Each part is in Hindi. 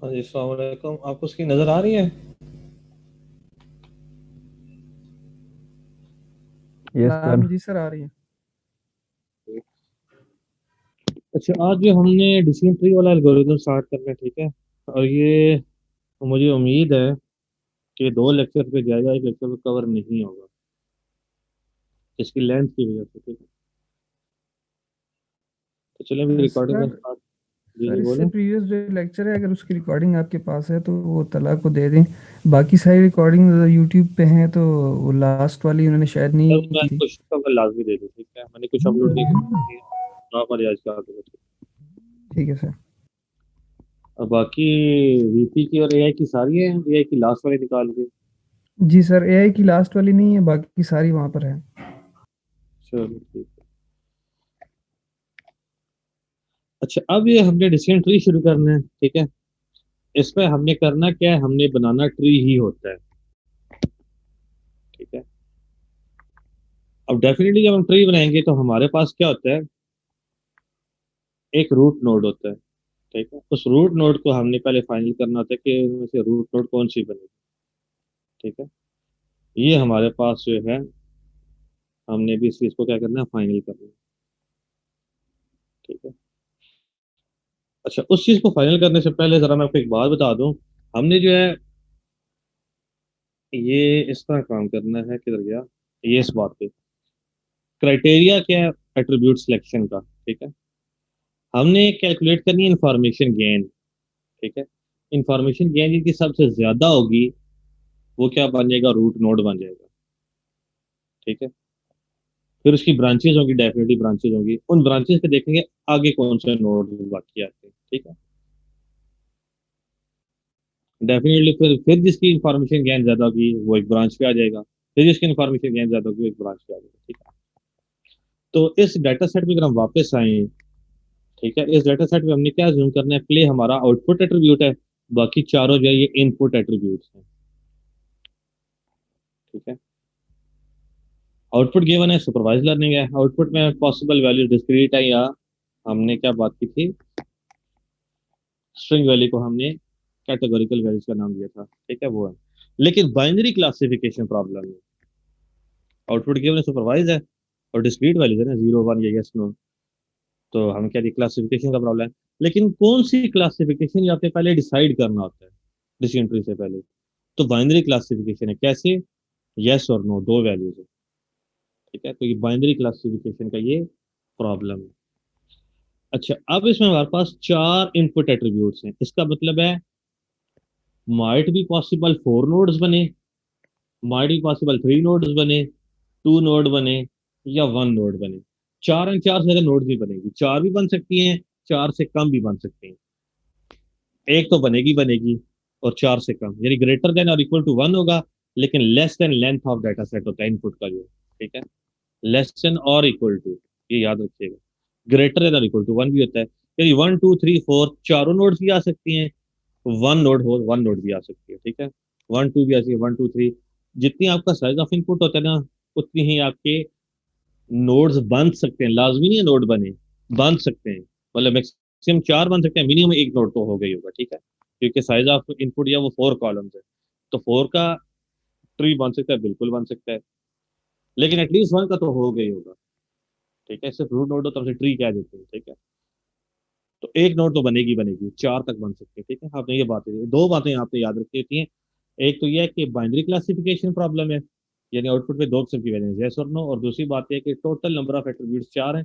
हाँ जी, अस्सलाम वालेकुम। आपको उसकी नज़र आ रही है? यस नाम सर। जी सर आ रही है। अच्छा, आज जो हमने डिसीजन ट्री वाला एल्गोरिथम स्टार्ट करना है, ठीक है। और ये मुझे उम्मीद है कि 2 लेक्चर पे जाएगा, एक लेक्चर पे कवर नहीं होगा इसकी लेंथ की वजह से, ठीक है। तो चलिए अभी रिकॉर्डिंग का सर स्टार्ट। जी जी सर इससे बोलें। प्रीवियस जो लेक्चर है अगर उसकी रिकॉर्डिंग आपके पास है तो वो तला को दे दें। बाकी सारी रिकॉर्डिंग यूट्यूब पे हैं तो वो लास्ट वाली उन्होंने शायद तब नहीं मैं की थी। कुछ कवर लाजमी दे दूँ, ठीक है। मैंने कुछ अपलोड नहीं किया है, नॉर्मल आज का आगे बढ़ते हैं। ठीक है सर। और बाकी वीपी की और एआई की सारी है, एआई की लास्ट वाली निकाल के। जी सर एआई की लास्ट वाली नहीं है, बाकी सारी वहाँ पर है। चलो ठीक है। अच्छा, अब ये हमने डिसीजन ट्री शुरू करना है, ठीक है। इसमें हमने करना क्या है, हमने बनाना ट्री ही होता है, ठीक है। अब डेफिनेटली जब हम ट्री बनाएंगे तो हमारे पास क्या होता है, एक रूट नोड होता है, ठीक है। उस रूट नोड को हमने पहले फाइनल करना होता है कि उनमें से रूट नोड कौन सी बनेगी, ठीक है। ये हमारे पास जो है, हमने भी इस चीज को क्या करना है, फाइनल करना है, ठीक है। अच्छा, उस चीज को फाइनल करने से पहले जरा मैं आपको एक बात बता दूं। हमने जो है ये इस तरह काम करना है, किधर गया ये, इस बात पे क्राइटेरिया क्या है एट्रीब्यूट सिलेक्शन का, ठीक है। हमने कैलकुलेट करनी है इंफॉर्मेशन गेन, ठीक है। इंफॉर्मेशन गेन जिनकी सबसे ज्यादा होगी वो क्या बन जाएगा, रूट नोड बन जाएगा, ठीक है। फिर उसकी ब्रांचेज होंगी, डेफिनेटली ब्रांचेज होंगी, उन ब्रांचेज पे देखेंगे आगे कौन से नोड बाकी आते हैं, ठीक है। डेफिनेटली फिर जिसकी इंफॉर्मेशन गेन ज्यादा होगी वो एक ब्रांच पे आ जाएगा, फिर जिसकी इंफॉर्मेशन गेन ज्यादा होगी वो एक ब्रांच पे आ जाएगा, ठीक है। तो इस डाटा सेट में अगर हम वापस आए, ठीक है, इस डाटा सेट में हमने क्या जूम करना है, प्ले हमारा आउटपुट एट्रीब्यूट है, बाकी चारों जो है ये इनपुट एट्रीब्यूट्स हैं, ठीक है। आउटपुट गिवन है, सुपरवाइज लर्निंग है, आउटपुट में पॉसिबल वैल्यू डिस्क्रीट है, या हमने क्या बात की थी, स्ट्रिंग वैल्यू को हमने कैटेगोरिकल वैल्यूज का नाम दिया था, ठीक है, वो है। लेकिन बाइनरी क्लासिफिकेशन प्रॉब्लम है, आउटपुट गिवन है, सुपरवाइज है, और डिस्क्रीट वैल्यूज है ना, 0 1 या यस नो। तो हमें क्या क्लासिफिकेशन का प्रॉब्लम है। लेकिन कौन सी क्लासिफिकेशन ये आपने पहले डिसाइड करना होता है डिसीजन ट्री से पहले। तो बाइनरी क्लासिफिकेशन है, कैसे, यस और नो, दो वैल्यूज है, ठीक है। तो ये बाइनरी क्लासिफिकेशन का ये प्रॉब्लम है। अच्छा, अब इसमें हमारे पास चार इनपुट एट्रीब्यूट्स हैं, इसका मतलब है माइट बी पॉसिबल 4 नोड्स बने, माइट बी पॉसिबल 3 नोड्स बने, 2 नोड बने, या 1 नोड बने। चार एंड चार से ज्यादा नोड भी बनेगी, चार भी बन सकती हैं, चार से कम भी बन सकती हैं। एक तो बनेगी बनेगी, और चार से कम यानी ग्रेटर देन और इक्वल टू 1 होगा, लेकिन less than length of data set होता है इनपुट का जो, ठीक है। लेस देन और इक्वल टू, ये याद रखिएगा। ग्रेटर देन और इक्वल टू 1 भी होता है, यानी 1 2 3 4 चारों नोड्स भी आ सकती हैं, 1 नोड भी आ सकती है, ठीक है। 1 2 भी आ सकती है, 1 2 3। जितनी आपका साइज ऑफ इनपुट होता है ना, उतनी ही आपके नोड्स बन सकते हैं, लाजमी नहीं है नोड बने, बन सकते हैं। मतलब मैक्सिमम चार बन सकते हैं, मिनिमम एक नोड तो हो गई होगा, ठीक है, क्योंकि साइज ऑफ इनपुट या वो 4 कॉलम्स है। तो 4 का ट्री बन सकता है, बिल्कुल बन सकता है, लेकिन एटलीस्ट 1 का तो हो गई होगा, ठीक है। सिर्फ रूट नोड हो तब से ट्री कह देते हैं, ठीक है। तो एक नोड तो बनेगी बनेगी, चार तक बन सकते हैं, ठीक है। आपने ये बातें, दो बातें आपने याद रखी होती हैं। एक तो यह है कि बाइनरी क्लासिफिकेशन प्रॉब्लम है, यानी आउटपुट में दो किस्म की वैल्यू, यस और नो। और दूसरी बात यह है कि टोटल नंबर ऑफ एट्रीब्यूट्स चार हैं,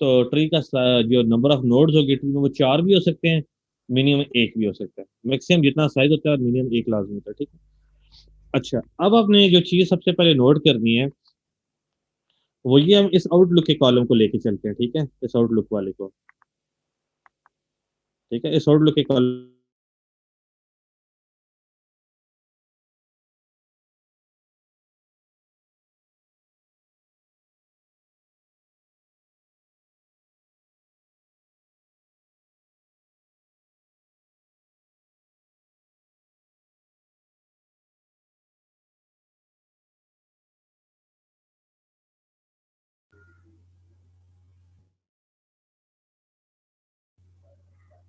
तो ट्री का जो नंबर ऑफ नोड्स होगी ट्री में वो चार भी हो सकते हैं, मिनिमम एक भी हो सकता है। मैक्सिमम जितना साइज होता है और मिनिमम एक लाजमी होता है, ठीक है। अच्छा, अब आपने जो चीज सबसे पहले नोट करनी है वो ये, हम इस आउटलुक के कॉलम को लेके चलते हैं, ठीक है, इस आउटलुक वाले को, ठीक है। इस आउटलुक के कॉलम,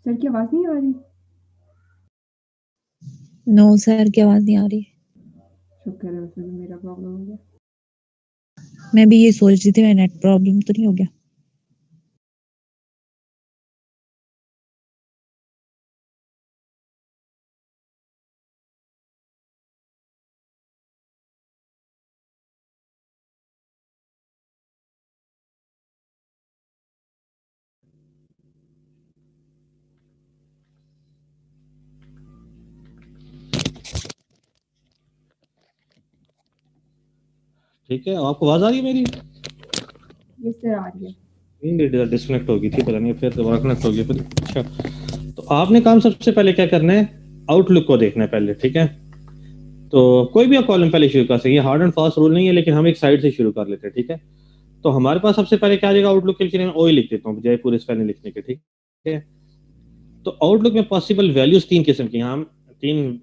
सर की आवाज़ नहीं आ रही। नो सर की आवाज नहीं आ रही। शुक्र है उसमें भी मेरा प्रॉब्लम हो गया। मैं भी ये सोच रही थी मैं नेट प्रॉब्लम तो नहीं हो गया। ठीक है, आपको आवाज आ रही है मेरी? ये सर आ रही है। डिस्कनेक्ट हो गई थी, पता नहीं फिर दोबारा कनेक्ट हो गई फिर। अच्छा, तो आपने काम सबसे पहले क्या करना है, आउटलुक को देखना है पहले, ठीक है। तो कोई भी आप कॉलम पहले शुरू कर सकते हैं, हार्ड एंड फास्ट रूल नहीं है, लेकिन हम एक साइड से शुरू कर लेते हैं, ठीक है। तो हमारे पास सबसे पहले क्या आ जाएगा आउटलुक के लिए, मैं ओ लिख देता हूँ बजाय पूरे स्पेलिंग लिखने के, ठीक है। तो आउटलुक में पॉसिबल वैल्यूज तीन किस्म की हैं, हम तीन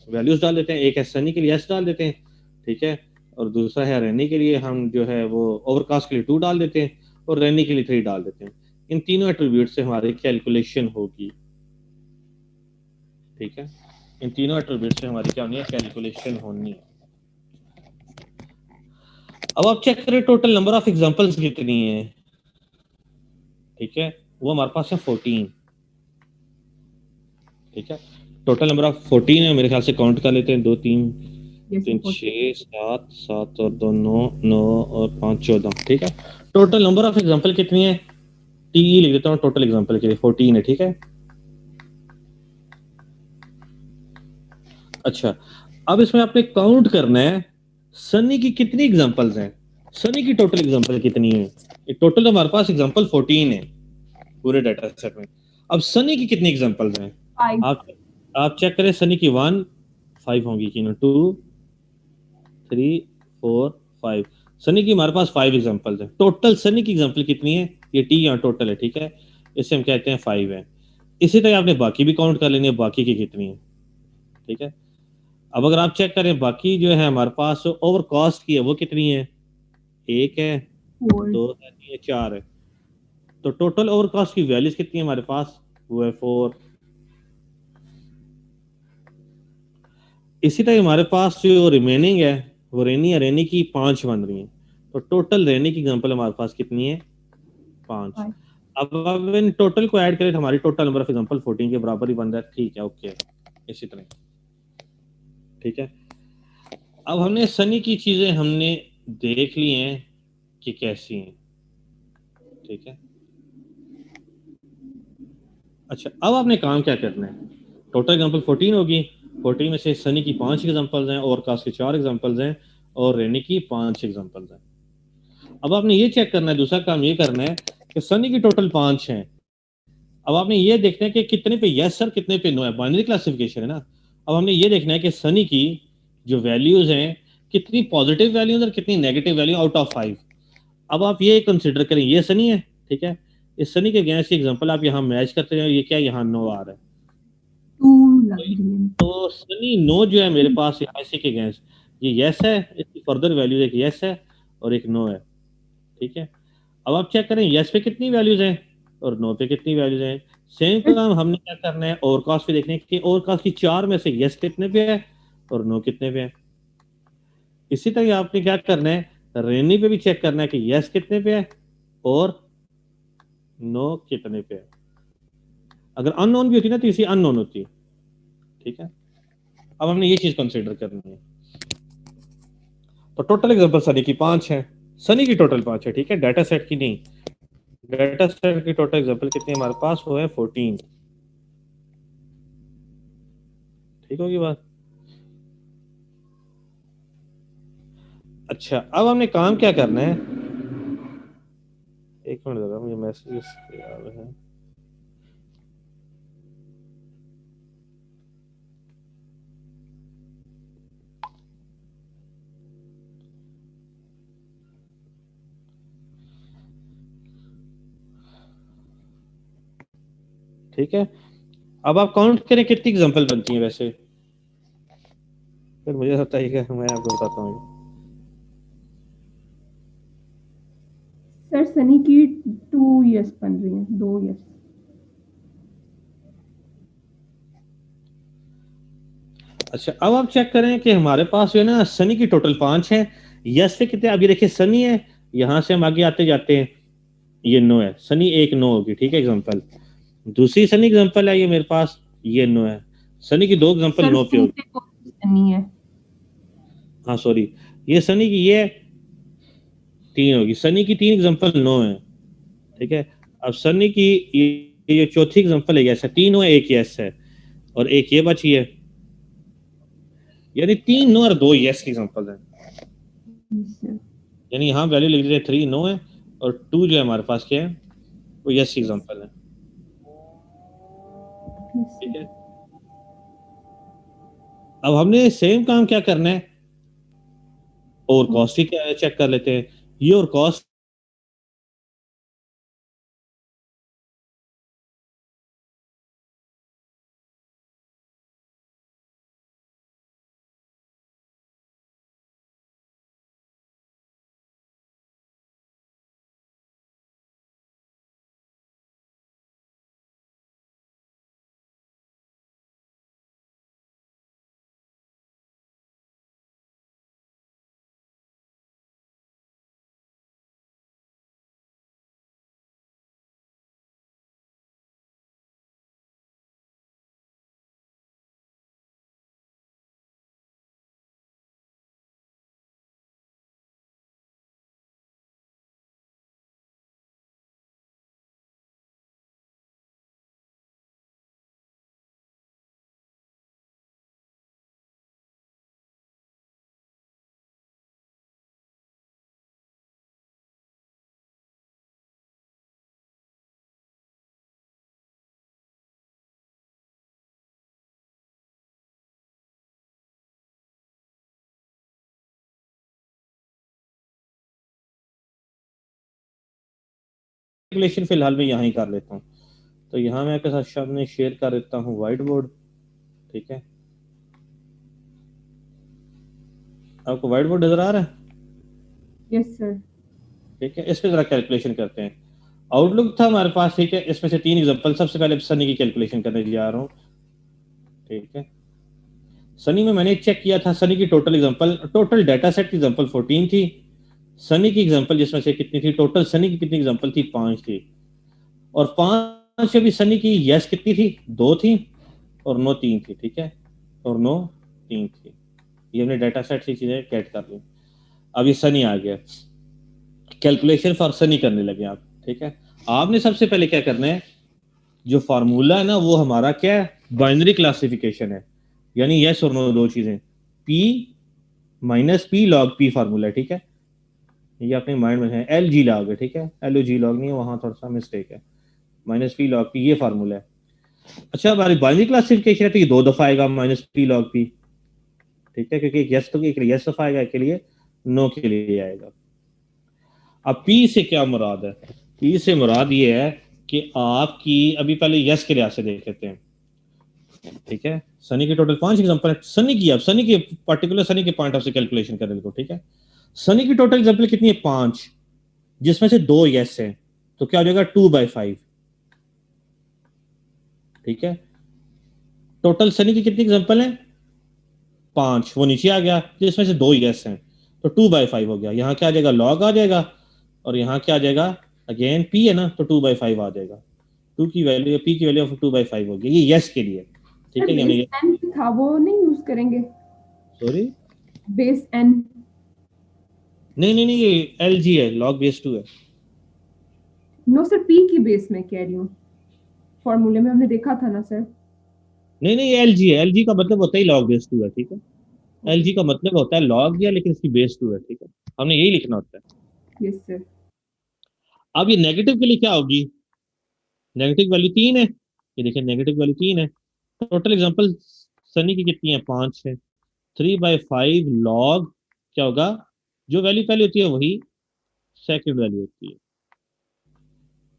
वैल्यूज डाल देते हैं। एक है सनी के लिए एस डाल देते हैं, ठीक है। और दूसरा है रैनी के लिए हम जो है वो ओवरकास्ट के लिए 2 डाल देते हैं, और रैनी के लिए 3 डाल देते हैं। इन तीनों एट्रीब्यूट से हमारी कैलकुलेशन होगी, ठीक है। इन तीनों एट्रीब्यूट से हमारी क्या होनी है, कैलकुलेशन होनी है। अब आप चेक करें टोटल नंबर ऑफ एग्जांपल्स कितनी है, ठीक है। वो हमारे पास है 14, ठीक है। टोटल नंबर ऑफ 14 है, मेरे ख्याल से काउंट कर लेते हैं, 2 3 ये 3 सर 6 7 7 और 2 9 9 और 5 14, ठीक है। टोटल नंबर ऑफ एग्जांपल कितनी है, टी लिख देता हूँ टोटल एग्जांपल के लिए 14 है, ठीक है। अच्छा, अब इसमें आपने काउंट करना है सनी की कितनी एग्जांपल्स हैं, सनी की टोटल एग्जांपल कितनी है। टोटल हमारे पास एग्जांपल 14 है पूरे डाटा सेट में। अब सनी की कितनी एग्जांपल्स हैं, 5। आप चेक करें, सनी की 1 5 होंगी कि ना, 2 3 4 5, सनी की हमारे पास 5 एग्जांपल्स हैं। टोटल सनी की एग्जांपल कितनी है, ये टी यहाँ टोटल है, ठीक है। इसे हम कहते हैं 5 है। इसी तरह आपने बाकी भी काउंट कर लेनी है, बाकी की कितनी है, ठीक है। अब अगर आप चेक करें बाकी जो है हमारे पास ओवर कॉस्ट की है वो कितनी है, 1 है, 4 2 है, 3 है, 4 है। तो टोटल ओवर कॉस्ट की वैल्यूज कितनी है हमारे पास, वो है 4। इसी तरह हमारे पास जो रिमेनिंग है वो रेनी है, रेनी की 5 बन रही है। तो टोटल रेनी की एग्जांपल हमारे पास कितनी है, 5। 5। अब इन टोटल को ऐड करें तो हमारी टोटल नंबर ऑफ एग्जांपल 14 के बराबर ही बन रहा है, ठीक है, ओके। इसी तरह, ठीक है। अब हमने सनी की चीजें हमने देख ली हैं कि कैसी हैं, ठीक है। अच्छा, अब आपने काम क्या करना है, टोटल एग्जांपल 14 होगी, 14 में से सनी की 5 एग्जांपल्स हैं, और कास्ट की 4 एग्जांपल्स हैं, और रेनी की 5 एग्जांपल्स हैं। अब आपने ये चेक करना है, दूसरा काम ये करना है कि सनी की टोटल 5 हैं। अब आपने ये देखना है कि कितने पे यस सर कितने पे नो है, बाइनरी क्लासिफिकेशन है ना। अब हमने ये देखना है कि सनी की जो वैल्यूज हैं कितनी पॉजिटिव वैल्यूज और कितनी नेगेटिव वैल्यू आउट ऑफ 5। अब आप ये कंसिडर करें, ये सनी है, ठीक है। इस सनी के अगेंस्ट एग्जांपल आप यहाँ मैच करते हैं, ये क्या यहाँ नो आ रहा है, 2 लग रही है। तो सनी नो जो है मेरे पास यहाँ इसी के अगेंस्ट, ये यस है, इसकी फर्दर वैल्यूज एक यस है और एक नो है, ठीक है। अब आप चेक करें यस पे कितनी वैल्यूज हैं और नो पे कितनी वैल्यूज हैं। सेम काम हमने क्या करना है, ओवरकास्ट पे देखने कि ओवरकास्ट की 4 में से यस कितने पे है और नो कितने पे है। इसी तरह आपने क्या करना है, रेनी पे भी चेक करना है कि यस कितने पे है और नो कितने पे है। अगर अननोन भी होती ना तो इसी अननोन होती, ठीक है। अब हमने ये चीज कंसिडर करनी है। तो टोटल एग्जांपल सनी की 5 है, सनी की टोटल 5 है, ठीक है, डाटा सेट की नहीं। डाटा सेट की टोटल एग्जांपल कितनी हमारे पास, वो है 14, ठीक होगी बात। अच्छा, अब हमने काम क्या करना है, एक मिनट जरा मुझे मैसेज आ रहे हैं। ठीक है, अब आप काउंट करें कितनी एग्जांपल बनती हैं वैसे, फिर मुझे बताइएगा, मैं आपको बताता हूँ। सर सनी की 2 यस बन रही हैं, 2 यस। अच्छा, अब आप चेक करें कि हमारे पास जो है ना सनी की टोटल 5 है, यस पे कितने, अभी देखिए सनी है, यहाँ से हम आगे आते जाते हैं, ये 9 है, सनी एक 9 होगी, ठीक है एग्जांपल। दूसरी सनी एग्जांपल है ये मेरे पास, ये 9 है, सनी की 2 एग्जांपल सर 9 पे सनी होगी। पे कौन सी सनी है? हाँ सॉरी, ये सनी की ये 3 होगी, सनी की 3 एग्जांपल 9 है, ठीक है। अब सनी की ये चौथी एग्जांपल है यस है, 3 है, एक यस है, और एक ये बची है, यानी 3 9 और 2 यस की एग्जांपल है। Yes, sir. यानी यहाँ वैल्यू लिख दीजिए 3 9 है, और 2 जो है हमारे पास क्या है, वो यस की एग्जांपल है, Yes, ठीक sir. है। अब हमने सेम काम क्या करना है, और कॉस्ट ही चेक कर लेते हैं, ये और कॉस्ट कैलकुलेशन फिलहाल मैं यहाँ ही कर लेता हूँ। तो यहाँ मैं आपके साथ सामने शेयर कर देता हूँ व्हाइट बोर्ड, ठीक है। आपको व्हाइट बोर्ड नजर आ रहा है? Yes, sir. ठीक है, इस पे जरा कैलकुलेशन करते हैं। आउटलुक था हमारे पास, ठीक है, इसमें से 3 एग्जांपल, सबसे पहले सनी की कैलकुलेशन करने जा रहा हूँ, ठीक है। सनी में मैंने चेक किया था, सनी की total example, total data set की एग्जांपल 14 थी, सनी की एग्जांपल जिसमें से कितनी थी, टोटल सनी की कितनी एग्जांपल थी, 5 थी, और 5 से भी सनी की यस कितनी थी, 2 थी, और नो 3 थी, ठीक है, और नो 3 थी। ये हमने डाटा सेट से चीजें कैट कर ली। अब ये सनी आ गया, कैलकुलेशन फॉर सनी करने लगे आप, ठीक है। आपने सबसे पहले क्या करना है, जो फार्मूला है ना वो हमारा क्या है, बाइनरी क्लासिफिकेशन है, यानी यस और नो, दो चीजें, P minus P log P formula है, ठीक है। ये अपने माइंड में है, एल जी लॉग है, ठीक है, एल ओ जी लॉग नहीं है, वहां थोड़ा सा मिस्टेक है, माइनस पी लॉग पी ये फार्मूला है। अच्छा, हमारी बाइनरी क्लासिफिकेशन है तो ये 2 दफा आएगा माइनस पी लॉग पी, ठीक है, क्योंकि एक यस तो एक यस दफा आएगा, एक के लिए नो के लिए आएगा। अब पी से क्या मुराद है, पी से मुराद ये है कि आपकी, अभी पहले यस के लिहाज से देख लेते हैं, ठीक है। सनी के टोटल 5 एग्जांपल है, सनी की, अब सनी के पर्टिकुलर सनी के पॉइंट ऑफ से कैलकुलेशन करें तो, ठीक है। सनी की टोटल एग्जांपल कितनी है, 5, जिसमें से 2 यस है, तो क्या हो जाएगा 2/5, ठीक है। टोटल सनी की कितनी एग्जांपल है, 5, वो नीचे आ गया, जिसमें से 2 यस हैं, तो 2/5 हो गया। यहाँ क्या आ जाएगा, लॉग आ जाएगा, और यहाँ क्या आ जाएगा, अगेन पी है ना, तो 2/5 आ जाएगा, 2 की वैल्यू, पी की वैल्यू 2/5 होगी, ये यस के लिए, ठीक सर है। बेस यानी एन था वो नहीं यूज करेंगे? Sorry, base N? नहीं नहीं नहीं, ये एल जी है, लॉग बेस 2 है। नो सर, पी की बेस में कह रही हूँ, फॉर्मूले में हमने देखा था ना सर। नहीं नहीं, एल जी है, एल जी का मतलब होता है लॉग बेस 2 है, ठीक है। एल जी का मतलब होता है लॉग दिया लेकिन इसकी बेस 2 है, ठीक है, हमने यही लिखना होता है। Yes sir. अब ये नेगेटिव के लिए क्या होगी, नेगेटिव वैल्यू 3 है, ये देखिए नेगेटिव वैल्यू 3 है। टोटल एग्जांपल सनी की कितनी है, 5 है, 3/5 लॉग क्या होगा, जो वैल्यू पहले होती है वही सेकंड वैल्यू होती है।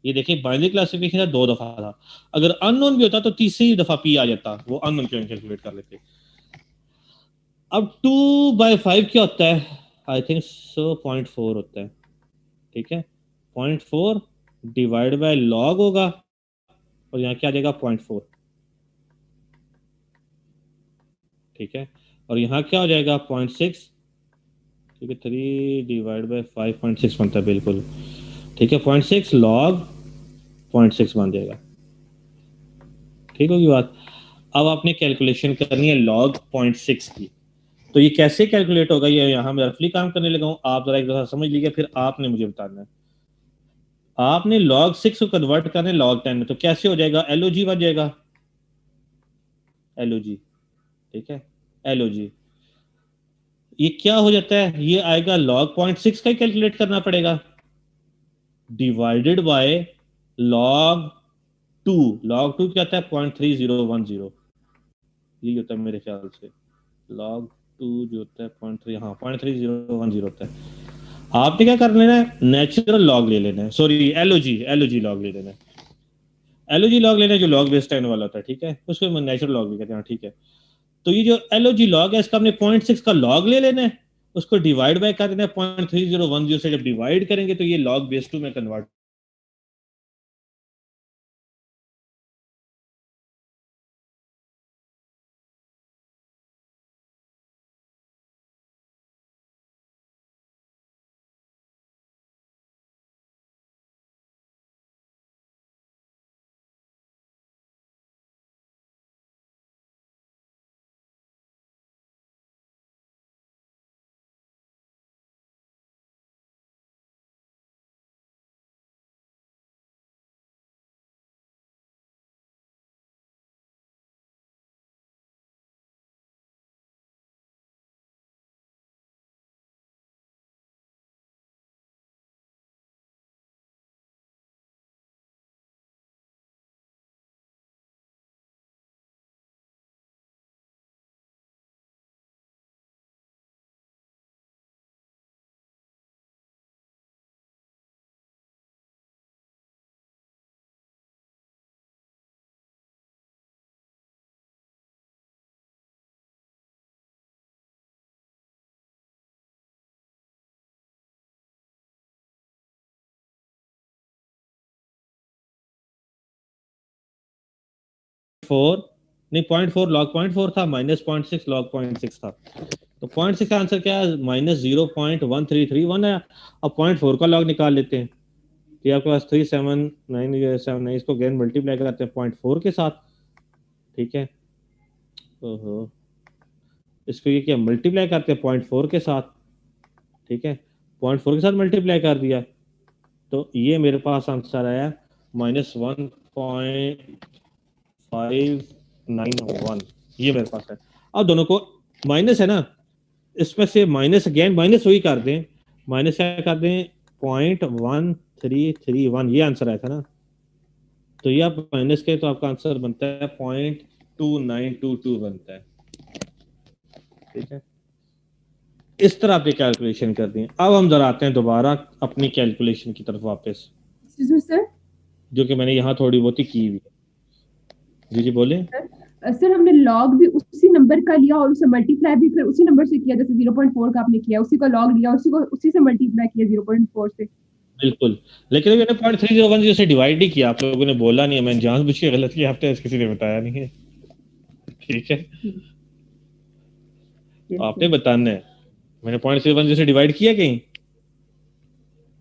ये देखिए बाइनरी क्लासिफिकेशन का 2 दफा था, अगर अननोन भी होता तो तीसरी दफा पी आ जाता, वो अननोन क्यों कैलकुलेट कर लेते। अब 2/5 क्या होता है, आई थिंक सो 0.4 होता है, ठीक है, 0.4 डिवाइड बाय लॉग होगा, और यहाँ क्या आ जाएगा 0.4, ठीक है, और यहाँ क्या हो जाएगा 0.6, ठीक है, 3 डिवाइड बाई 5.6 बनता है बिल्कुल, ठीक है, 0.6 लॉग 0.6 बन जाएगा। ठीक होगी बात। अब आपने कैलकुलेशन करनी है लॉग 0.6 की, तो ये कैसे कैलकुलेट होगा, ये यहाँ मैं रफली काम करने लगा हूँ, आप जरा एक दफा समझ लीजिए, फिर आपने मुझे बताना है। आपने log 6 को कन्वर्ट करना है log 10 में, तो कैसे हो जाएगा, LOG बन जाएगा, LOG, ठीक है, LOG। ये क्या हो जाता है, ये आएगा log 0.6 का ही कैलकुलेट करना पड़ेगा, डिवाइडेड बाय log 2। log 2 क्या होता है, 0.3010, यही होता है मेरे ख्याल से, log 2 जो होता है 0.3, हाँ 0.3010 होता है। आपने क्या कर लेना है, नेचुरल लॉग ले लेना है, सॉरी एलओजी लॉग ले लेना है, एलओजी लॉग लेना है जो लॉग बेस 10 वाला होता है, ठीक है, उसको नेचुरल लॉग भी कहते हैं, ठीक है। तो ये जो एलओजी लॉग है इसका हमने 0.6 का लॉग ले लेना है, उसको डिवाइड बाय कर देना है 0.3010 से, जब डिवाइड करेंगे तो ये लॉग बेस 2 में कन्वर्ट। फोर नहीं, 0.4 लॉग 0.4 था, माइनस 0.6 लॉग 0.6 था, तो 0.6 का आंसर क्या है, -0.1331 है। अब 0.4 का लॉग निकाल लेते हैं, तो ये आपके पास 37979, इसको अगेन मल्टीप्लाई करते हैं 0.4 के साथ, ठीक है, ओहो, इसको ये क्या मल्टीप्लाई करते हैं 0.4 के साथ, ठीक है, 0.4 के साथ मल्टीप्लाई कर दिया, तो ये मेरे पास आंसर आया -1.591, ये मेरे पास है। अब दोनों को माइनस है ना, इसमें से माइनस अगेन माइनस वही कर दें, माइनस क्या कर दें 0.1331, ये आंसर आया था ना, तो ये आप माइनस के तो आपका आंसर बनता है 0.2922 बनता है, ठीक है। इस तरह आपने कैलकुलेशन कर दी। अब हम जरा आते हैं दोबारा अपनी कैलकुलेशन की तरफ वापस, एक्सक्यूज मी सर। जो कि मैंने यहाँ थोड़ी बहुत ही की हुई है। जी जी बोले। सर हमने लॉग भी उसी नंबर का लिया और उसे मल्टीप्लाई भी फिर उसी नंबर से किया, जैसे 0.4 का आपने किया, उसी का लॉग लिया, उसी से मल्टीप्लाई किया 0.4 से। बिल्कुल, लेकिन मैंने 0.3010 से डिवाइड ही किया, आप लोगों ने बोला नहीं है, मैंने जानबूझ के गलत किया, आपने किसी ने बताया नहीं है, ठीक है, तो आपने बताना है, मैंने 0.3010 से डिवाइड किया कहीं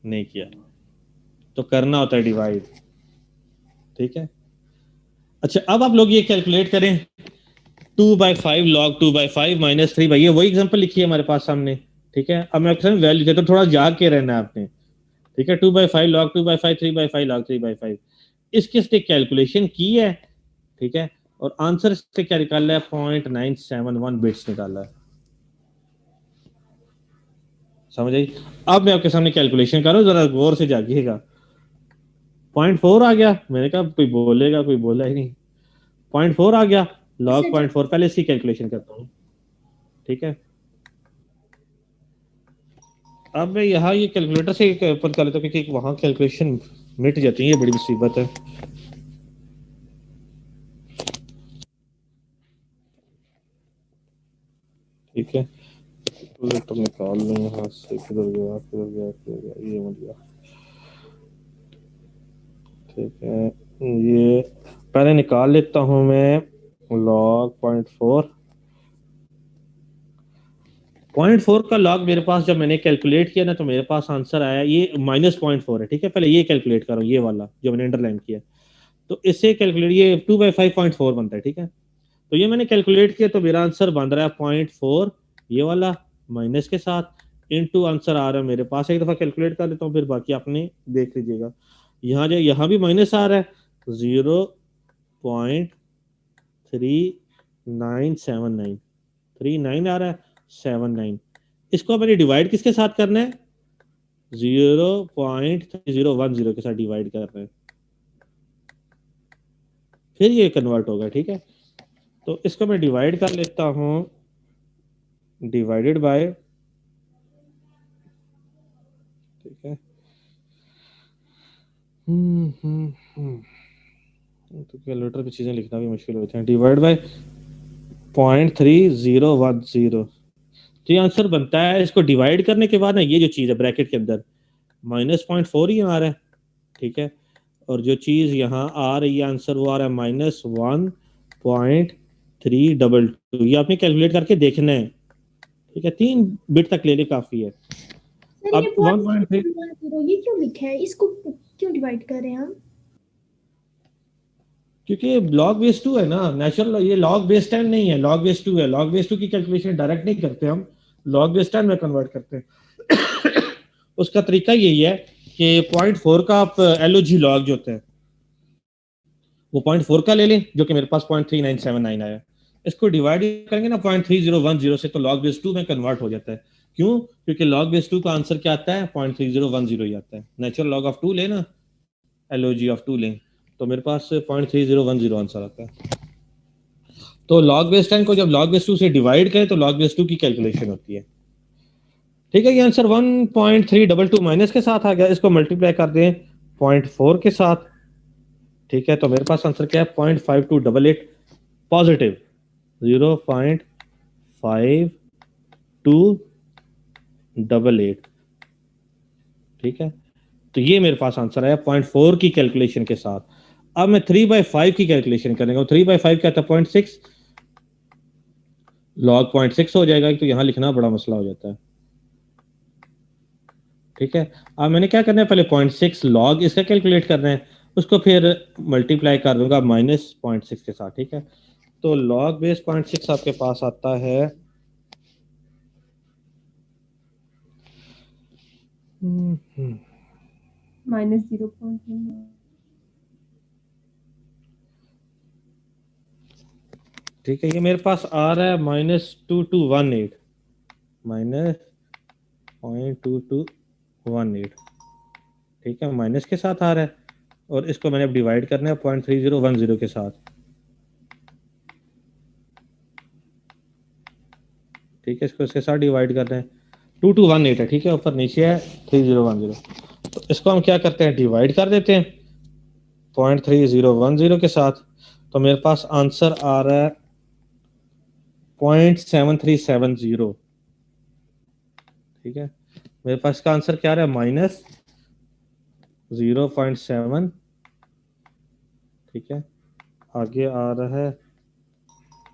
नहीं किया, तो करना होता है डिवाइड, ठीक है। अच्छा अब आप लोग ये कैलकुलेट करें 2/5 log 2/5 -3, ये वही एग्जांपल लिखी है हमारे पास सामने, ठीक है। अब मैं आपके सामने वैल्यू देता हूँ, थोड़ा जाग के रहना है आपने, ठीक है, 2/5 log 2/5, 3/5 log 3/5, इसकी इसने कैलकुलेशन की है, ठीक है, और आंसर से क्या निकाला है 0.971 बिट्स निकाला है, समझ आई। अब मैं आपके सामने कैलकुलेशन कर रहा हूँ, जरा गौर से जागिएगा। 0.4 आ गया, मैंने कहा कोई बोलेगा, कोई बोला ही नहीं, 0.4 आ गया, log 0.4, पहले इसकी कैलकुलेशन करता हूँ, ठीक है। अब मैं यहाँ ये कैलकुलेटर से पता कर लेता हूँ, क्योंकि वहां कैलकुलेशन मिट जाती है, ये बड़ी मुसीबत है, ठीक है। कैलकुलेटर निकाल लें यहाँ से, किधर गया किधर गया किधर गया, ये मिल गया, ठीक है। ये पहले निकाल लेता हूँ मैं log 0.4, 0.4 का लॉग मेरे पास जब मैंने कैलकुलेट किया ना तो मेरे पास आंसर आया, ये -0.4 है, ठीक है। पहले ये कैलकुलेट करो, ये वाला जो मैंने अंडरलाइन किया, तो इससे कैलकुलेट, ये 2/5.4 बनता है, ठीक है। तो ये मैंने कैलकुलेट किया तो मेरा आंसर बन रहा है 0.4, ये वाला माइनस के साथ, इनटू आंसर आ रहा है मेरे पास। एक दफा कैलकुलेट कर लेता हूँ, फिर बाकी आपने देख लीजिएगा। यहाँ जो यहाँ भी माइनस आ रहा है 0.3979, 39 आ रहा है 79। इसको मैंने डिवाइड किसके साथ करना है, 0.3010 के साथ डिवाइड करना है, फिर ये कन्वर्ट होगा, ठीक है। तो इसको मैं डिवाइड कर लेता हूँ, डिवाइडेड बाय, ठीक है। तो कैलकुलेटर पे चीजें लिखना भी मुश्किल होते हैं। डिवाइड बाय 0.3010, तो ये आंसर बनता है। इसको डिवाइड करने के बाद ना ये जो चीज है ब्रैकेट के अंदर -0.4 ही आ रहा है, ठीक है। और जो चीज यहाँ आ रही है आंसर, वो आ रहा है -1.322। ये आपने कैलकुलेट करके देखना है, ठीक है। 3 बिट तक ले ले काफी है। सर अब ये 1.3, ये क्यों लिखा है, इसको क्यों डिवाइड कर रहे हैं हम? क्योंकि लॉग बेस 2 है ना, नेचुरल, ये लॉग बेस 10 नहीं है, लॉग बेस 2 है। लॉग बेस 2 की कैलकुलेशन डायरेक्ट नहीं करते हम, लॉग बेस 10 में कन्वर्ट करते हैं। उसका तरीका यही है कि 0.4 का आप एलओजी लॉग जो होता है वो 0.4 का ले लें, जो कि मेरे पास 0.3979 आया। इसको डिवाइड करेंगे ना 0.3010 से, तो लॉग बेस 2 में कन्वर्ट हो जाता है। क्यों? क्योंकि लॉग बेस 2 का आंसर क्या आता है, 0.3010 ही आता है। नेचुरल लॉग ऑफ 2 लेना, एलओजी ऑफ 2 लें, तो मेरे पास 0.3010 आंसर आता है। तो लॉग बेस 10 को जब लॉग बेस 2 से डिवाइड करें तो लॉग बेस 2 की कैलकुलेशन होती है, ठीक है। ये आंसर 1.322 माइनस के साथ आ गया। इसको मल्टीप्लाई कर दें 0.4 के साथ, ठीक है। तो मेरे पास आंसर क्या है, 0.5288 पॉजिटिव 0.5288, ठीक है। तो ये मेरे पास आंसर आया 0.4 की कैलकुलेशन के साथ। अब मैं 3/5 की कैलकुलेशन करेंगे। 3/5 क्या था, 0.6, लॉग 0.6 हो जाएगा, तो यहाँ लिखना बड़ा मसला हो जाता है, ठीक है। अब मैंने क्या करना है, पहले 0.6 लॉग इसका कैलकुलेट करना है, उसको फिर मल्टीप्लाई कर दूंगा -0.6 के साथ, ठीक है। तो लॉग बेस 0.6 आपके पास आता है -0.1, ठीक है। ये मेरे पास आ रहा है -2218, -0.2218, ठीक है। माइनस के साथ आ रहा है, और इसको मैंने अब डिवाइड करना है 0.3010 के साथ, ठीक है। इसको इसके साथ डिवाइड करना है, 2218 है, ठीक है। ऊपर नीचे है 3010, तो इसको हम क्या करते हैं, डिवाइड कर देते हैं 0.3010 के साथ। तो मेरे पास आंसर आ रहा है 0.7370, ठीक है। मेरे पास इसका आंसर क्या आ रहा है, -0.7, ठीक है। आगे आ रहा है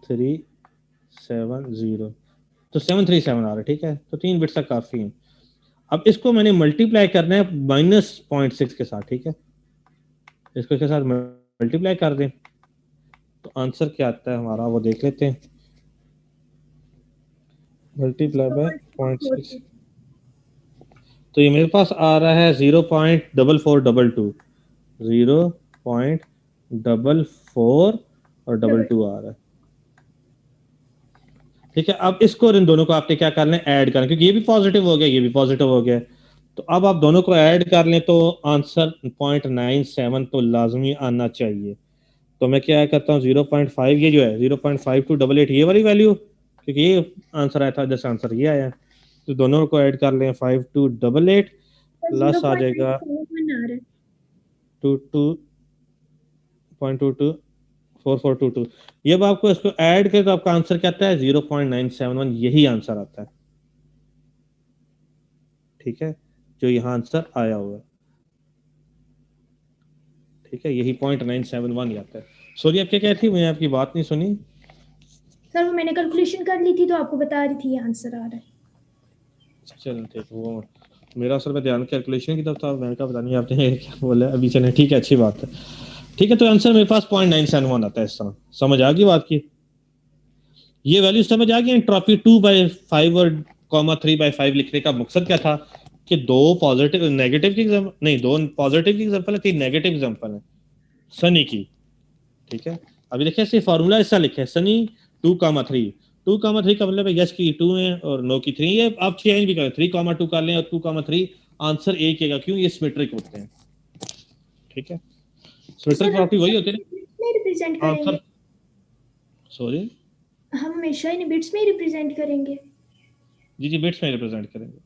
370, तो 737 आ रहा है, ठीक है। तो 3 बिट्स तक काफी है। अब इसको मैंने मल्टीप्लाई करना है -0.6 के साथ, ठीक है। इसको इसके साथ मल्टीप्लाई कर दें तो आंसर क्या आता है हमारा, वो देख लेते हैं। मल्टीप्लाई बाय 0.6, तो ये मेरे पास आ रहा है 0.4422, 0.44 और 22 आ रहा है, ठीक है। अब इसको और इन दोनों को आपने क्या करना है, ऐड करना, क्योंकि ये भी पॉजिटिव हो गया, ये भी पॉजिटिव हो गया। तो अब आप दोनों को ऐड कर लें तो आंसर 0.97 तो लाजमी आना चाहिए। तो मैं क्या करता हूँ, 0.5, ये जो है 0.5288, ये वाली वैल्यू, क्योंकि ये आंसर आया था, जैसे आंसर ये आया, तो दोनों को ऐड कर लें 5288 प्लस आ जाएगा 22.4422। ये अब आपको इसको ऐड करें तो आपका आंसर क्या आता है, 0.971, यही आंसर आता है, ठीक है, जो यहाँ आंसर आया हुआ है, ठीक है। यही 0.971 ही आता है। सॉरी, आप क्या कह रही थी, मैंने आपकी बात नहीं सुनी। सर वो मैंने कैलकुलेशन कर ली थी तो आपको बता रही थी ये आंसर आ रहा है। चलो ठीक है, वो मेरा असल में ध्यान कैलकुलेशन की तरफ था, मैंने कहा पता नहीं आपने क्या बोला अभी। चले ठीक है, अच्छी बात है। ठीक है, तो आंसर मेरे पास 0.971 आता है इस तरह। समझ आ गई बात की? ये वैल्यू समझ आ गई। एंट्रोपी 2/5 और कॉमा 3/5 लिखने का मकसद क्या था कि दो पॉजिटिव नेगेटिव की एग्जांपल नहीं, दो पॉजिटिव की एग्जांपल है, तीन नेगेटिव एग्जांपल है सनी की। ठीक है, अभी देखिए इससे फार्मूला ऐसा लिखा है सनी 2,3। 2,3 का मतलब है यस की 2 है और नो की 3। ये आप चेंज भी करें, 3,2 कर लें और 2,3, आंसर एक ही आएगा। क्यों? ये सिमेट्रिक होते हैं। ठीक है, तो सिमेट्रिक सर हम प्रॉपर्टी वही होती है में रिप्रेजेंट ना आंसर। करेंगे, सॉरी, हम हमेशा इन बिट्स में ही रिप्रेजेंट करेंगे। जी जी, बिट्स में रिप्रेजेंट करेंगे।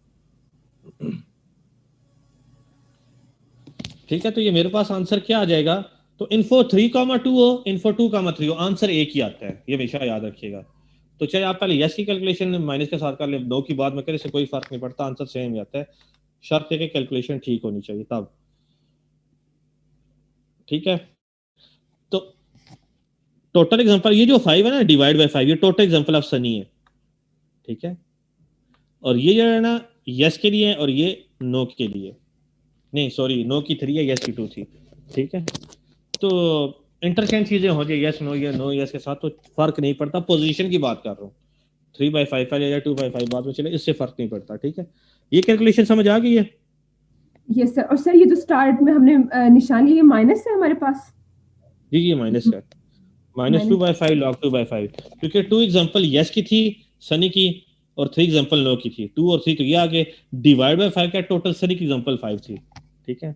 ठीक है, तो ये मेरे पास आंसर क्या आ जाएगा? तो इन्फो 3,2 हो, इन्फो 2,3 हो, आंसर एक ही आता है। ये हमेशा याद रखिएगा। तो चाहे आप पहले यस की कैलकुलेशन माइनस के साथ कर ले, दो की बाद में करें, इससे कोई फर्क नहीं पड़ता, आंसर सेम ही आता है। शर्त है कि कैलकुलेशन ठीक होनी चाहिए तब। ठीक है, तो टोटल एग्जांपल ये जो 5 है ना, डिवाइड बाय 5, ये टोटल एग्जांपल ऑफ सनी है। ठीक है, और ये जो है ना यस के लिए और ये नो के लिए, नहीं सॉरी, नो की 3 है, यस की 2 थी। ठीक है, तो इंटरचेंज चीजें हो जाए यस नो या नो यस के साथ, तो फर्क नहीं पड़ता। पोजीशन की बात कर रहा हूँ, 3/5 या 2/5 बाद में चले, इससे फर्क नहीं पड़ता। ठीक है, ये कैलकुलेशन समझ आ गई है? Yes sir. और सर ये जो स्टार्ट में हमने निशान लिया, ये माइनस है हमारे पास। जी ये माइनस है, -2/5 log 2/5, क्योंकि 2 एग्जांपल यस की थी सनी की, और 3 एग्जांपल नो की थी। 2 और 3 तो ये आगे, डिवाइड बाय 5 का टोटल सनी की एग्जांपल 5 थी। ठीक है,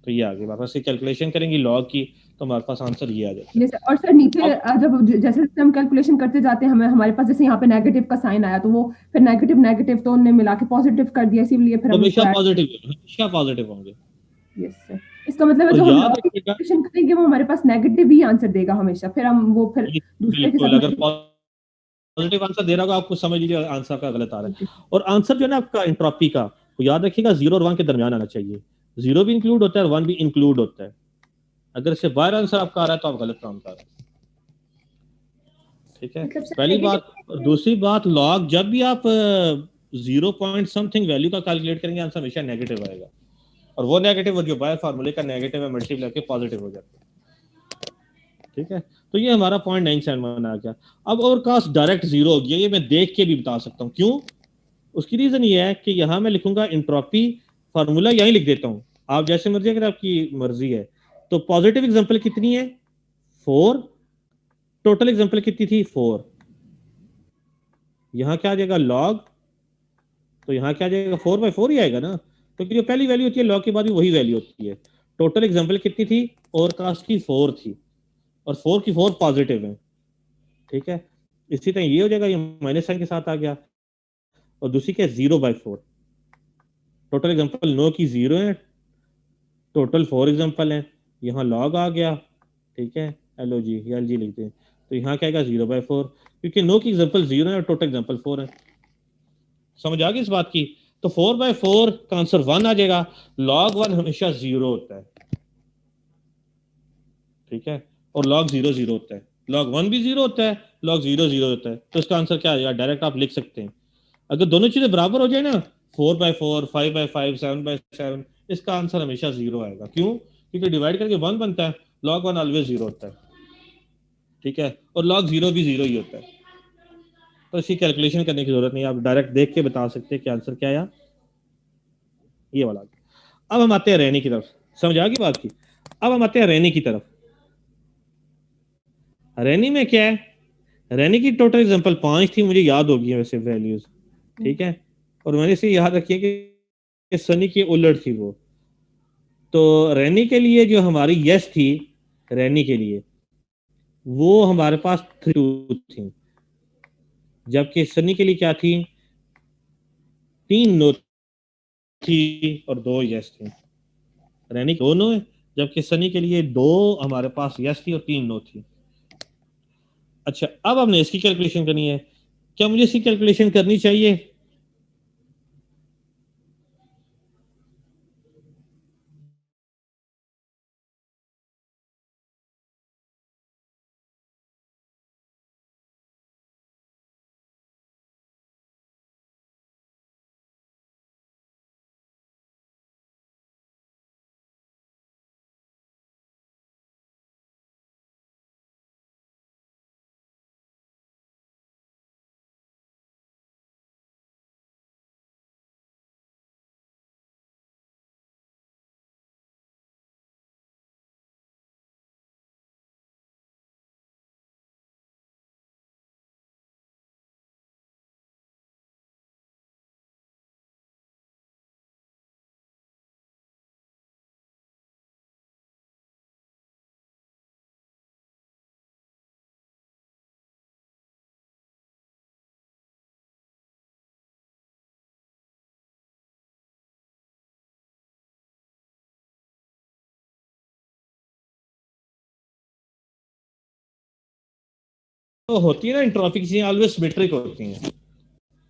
तो ये आगे वापस से कैलकुलेशन करेंगे लॉग की, तो हमारे पास आंसर ये आ जाता है। Yes sir. और सर नीचे अब जब जैसे जैसे हम कैलकुलेशन करते जाते हैं, हमें हमारे पास जैसे यहाँ पे नेगेटिव का साइन आया, तो वो फिर नेगेटिव नेगेटिव तो उन्होंने मिला के पॉजिटिव कर दिया, इसीलिए फिर हम इसको हमेशा ऐड। पॉजिटिव, हमेशा पॉजिटिव होंगे। Yes sir. इसका मतलब है और जो हम याद लॉग की रखिएगा, कैलकुलेशन करेंगे वो हमारे पास नेगेटिव ही आंसर देगा हमेशा, फिर हम वो फिर दूसरे के बिल्कुल, साथ अगर पॉजिटिव आंसर दे रहा होगा आपको समझ लीजिए आंसर का गलत आ रहा है। और आंसर जो है ना आपका एंट्रोपी का, वो याद रखिएगा 0 और 1 के दरमियान आना चाहिए। 0 भी इंक्लूड होता है और 1 भी इंक्लूड होता है। अगर इससे बाहर आंसर आपका आ रहा है तो आप गलत काम कर रहे हैं। ठीक है, मतलब सर पहली बात। और नेगेटिव। दूसरी बात, लॉग जब भी आप 0 पॉइंट समथिंग वैल्यू का कैलकुलेट करेंगे, आंसर हमेशा नेगेटिव आएगा। और वो नेगेटिव जो बाय फार्मूले का नेगेटिव है, मल्टीप्लाई के पॉजिटिव हो जाता है। ठीक है, तो ये हमारा 0.971 आ गया। अब और कास्ट डायरेक्ट 0 हो गया, ये मैं देख के भी बता सकता हूँ। क्यों? उसकी रीजन ये है कि यहां मैं लिखूंगा इंट्रोपी, फार्मूला यहीं लिख देता हूं, आप जैसे मर्जी, अगर आपकी मर्जी है। तो पॉजिटिव एग्जांपल कितनी है? 4। टोटल एग्जांपल कितनी थी? 4। यहां क्या आ जाएगा? लॉग, तो यहां क्या आ जाएगा? 4/4 ही आएगा ना, क्योंकि जो पहली वैल्यू होती है लॉग के बाद भी वही वैल्यू होती है। टोटल एग्जांपल कितनी थी? और कास्ट की 4 थी, और 4 की 4 पॉजिटिव है। ठीक है, इसी तरह ये हो जाएगा, ये माइनस साइन के साथ आ गया। और दूसरी क्या? 0/4। टोटल एग्जांपल नो की 0 है, टोटल 4 एग्जांपल हैं, यहाँ लॉग आ गया। ठीक है, एल जी एल जी लिखते हैं, तो यहाँ क्या आएगा? 0/4, क्योंकि नो की एग्जांपल 0 है और टोटल एग्जांपल 4 है। समझ आ गई इस बात की? तो 4/4 का आंसर 1 आ जाएगा। लॉग 1 हमेशा 0 होता है। ठीक है, और लॉग 0 0 होता है। लॉग 1 भी 0 होता है, लॉग 0 0 होता है। तो इसका आंसर क्या आ जाएगा? डायरेक्ट आप लिख सकते हैं, अगर दोनों चीजें बराबर हो जाए ना, 4/4, 5/5, 7/7, इसका आंसर हमेशा 0 आएगा। क्यों? क्योंकि डिवाइड करके 1 बनता है, लॉग 1 ऑलवेज 0 होता है। ठीक है, और लॉग 0 भी 0 ही होता है। तो इसकी कैलकुलेशन करने की जरूरत नहीं, आप डायरेक्ट देख के बता सकते हैं कि आंसर क्या आया, ये वाला। अब हम आते हैं रैनी की तरफ। समझ आ गई बात की? अब हम आते हैं रैनी की तरफ। रैनी में क्या है? रैनी की टोटल एग्जांपल 5 थी, मुझे याद होगी वैसे वैल्यूज। ठीक है, और मैंने इसे याद रखी है कि सनी की उलट थी वो। तो रैनी के लिए जो हमारी यस थी, रैनी के लिए वो हमारे पास 3 थी, जबकि सनी के लिए क्या थी? 3 नो थी और 2 यस थी। रैनी 2 नो है, जबकि सनी के लिए 2 हमारे पास यस थी और 3 नो थी। अच्छा, अब हमने इसकी कैलकुलेशन करनी है। क्या मुझे इसकी कैलकुलेशन करनी चाहिए? होती है ना एंट्रोपी की चीजें ऑलवेज सिमेट्रिक होती हैं।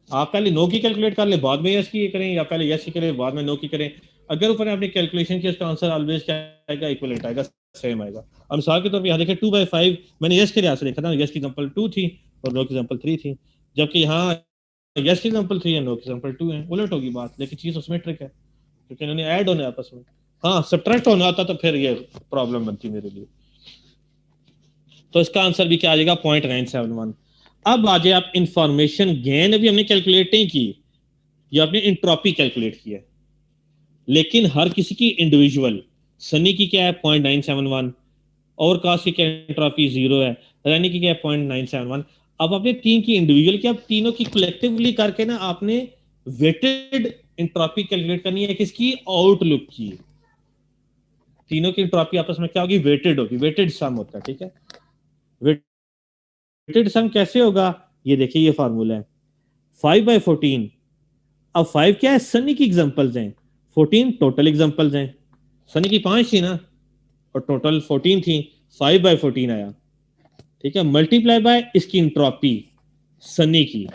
आप पहले नो की कैलकुलेट कर ले, बाद में यस की करें, या पहले यस की करें बाद में नो की करें। अगर ऊपर आपने कैलकुलेशन किया उसका आंसर ऑलवेज क्या आएगा, इक्विवेलेंट आएगा, सेम आएगा। अब मिसाल के तौर पे यहाँ देखिए 2/5 मैंने यस के लिहाज से देखा था, यस की एग्जांपल 2 थी और नो की एग्जांपल 3 थी, जबकि यहाँ यस की एग्जांपल 3 है, नो की एग्जांपल 2 है। उलट होगी बात, लेकिन चीज उसमें ट्रिक है क्योंकि इन्होंने ऐड होने आपस में। हाँ सब्ट्रैक्ट होना आता तो फिर ये प्रॉब्लम बनती मेरे लिए। तो इसका आंसर भी क्या आ जाएगा 0.971। अब आ जाए आप इंफॉर्मेशन गेन, अभी हमने कैलकुलेट नहीं की, ये आपने इंट्रोपी कैलकुलेट किया है, लेकिन हर किसी की इंडिविजुअल। सनी की क्या है 0.971, और कास्ट की क्या एंट्रोपी 0 है, रैनी की क्या है 0.971। अब आपने तीन की इंडिविजुअल की, अब तीनों की कलेक्टिवली करके ना आपने वेटेड एंट्रोपी कैलकुलेट करनी है, किसकी, आउटलुक की। तीनों की एंट्रोपी आपस में क्या होगी, वेटेड होगी, वेटेड सम होता है, ठीक है। वेटेड सम कैसे होगा, ये देखिए ये फार्मूला है 5/14। अब 5 क्या है, सनी की एग्जांपल्स हैं, 14 टोटल एग्जांपल्स हैं। सनी की 5 थी ना और टोटल 14 थी, 5/14 आया, ठीक है। मल्टीप्लाई बाय इसकी इंट्रोपी सनी की,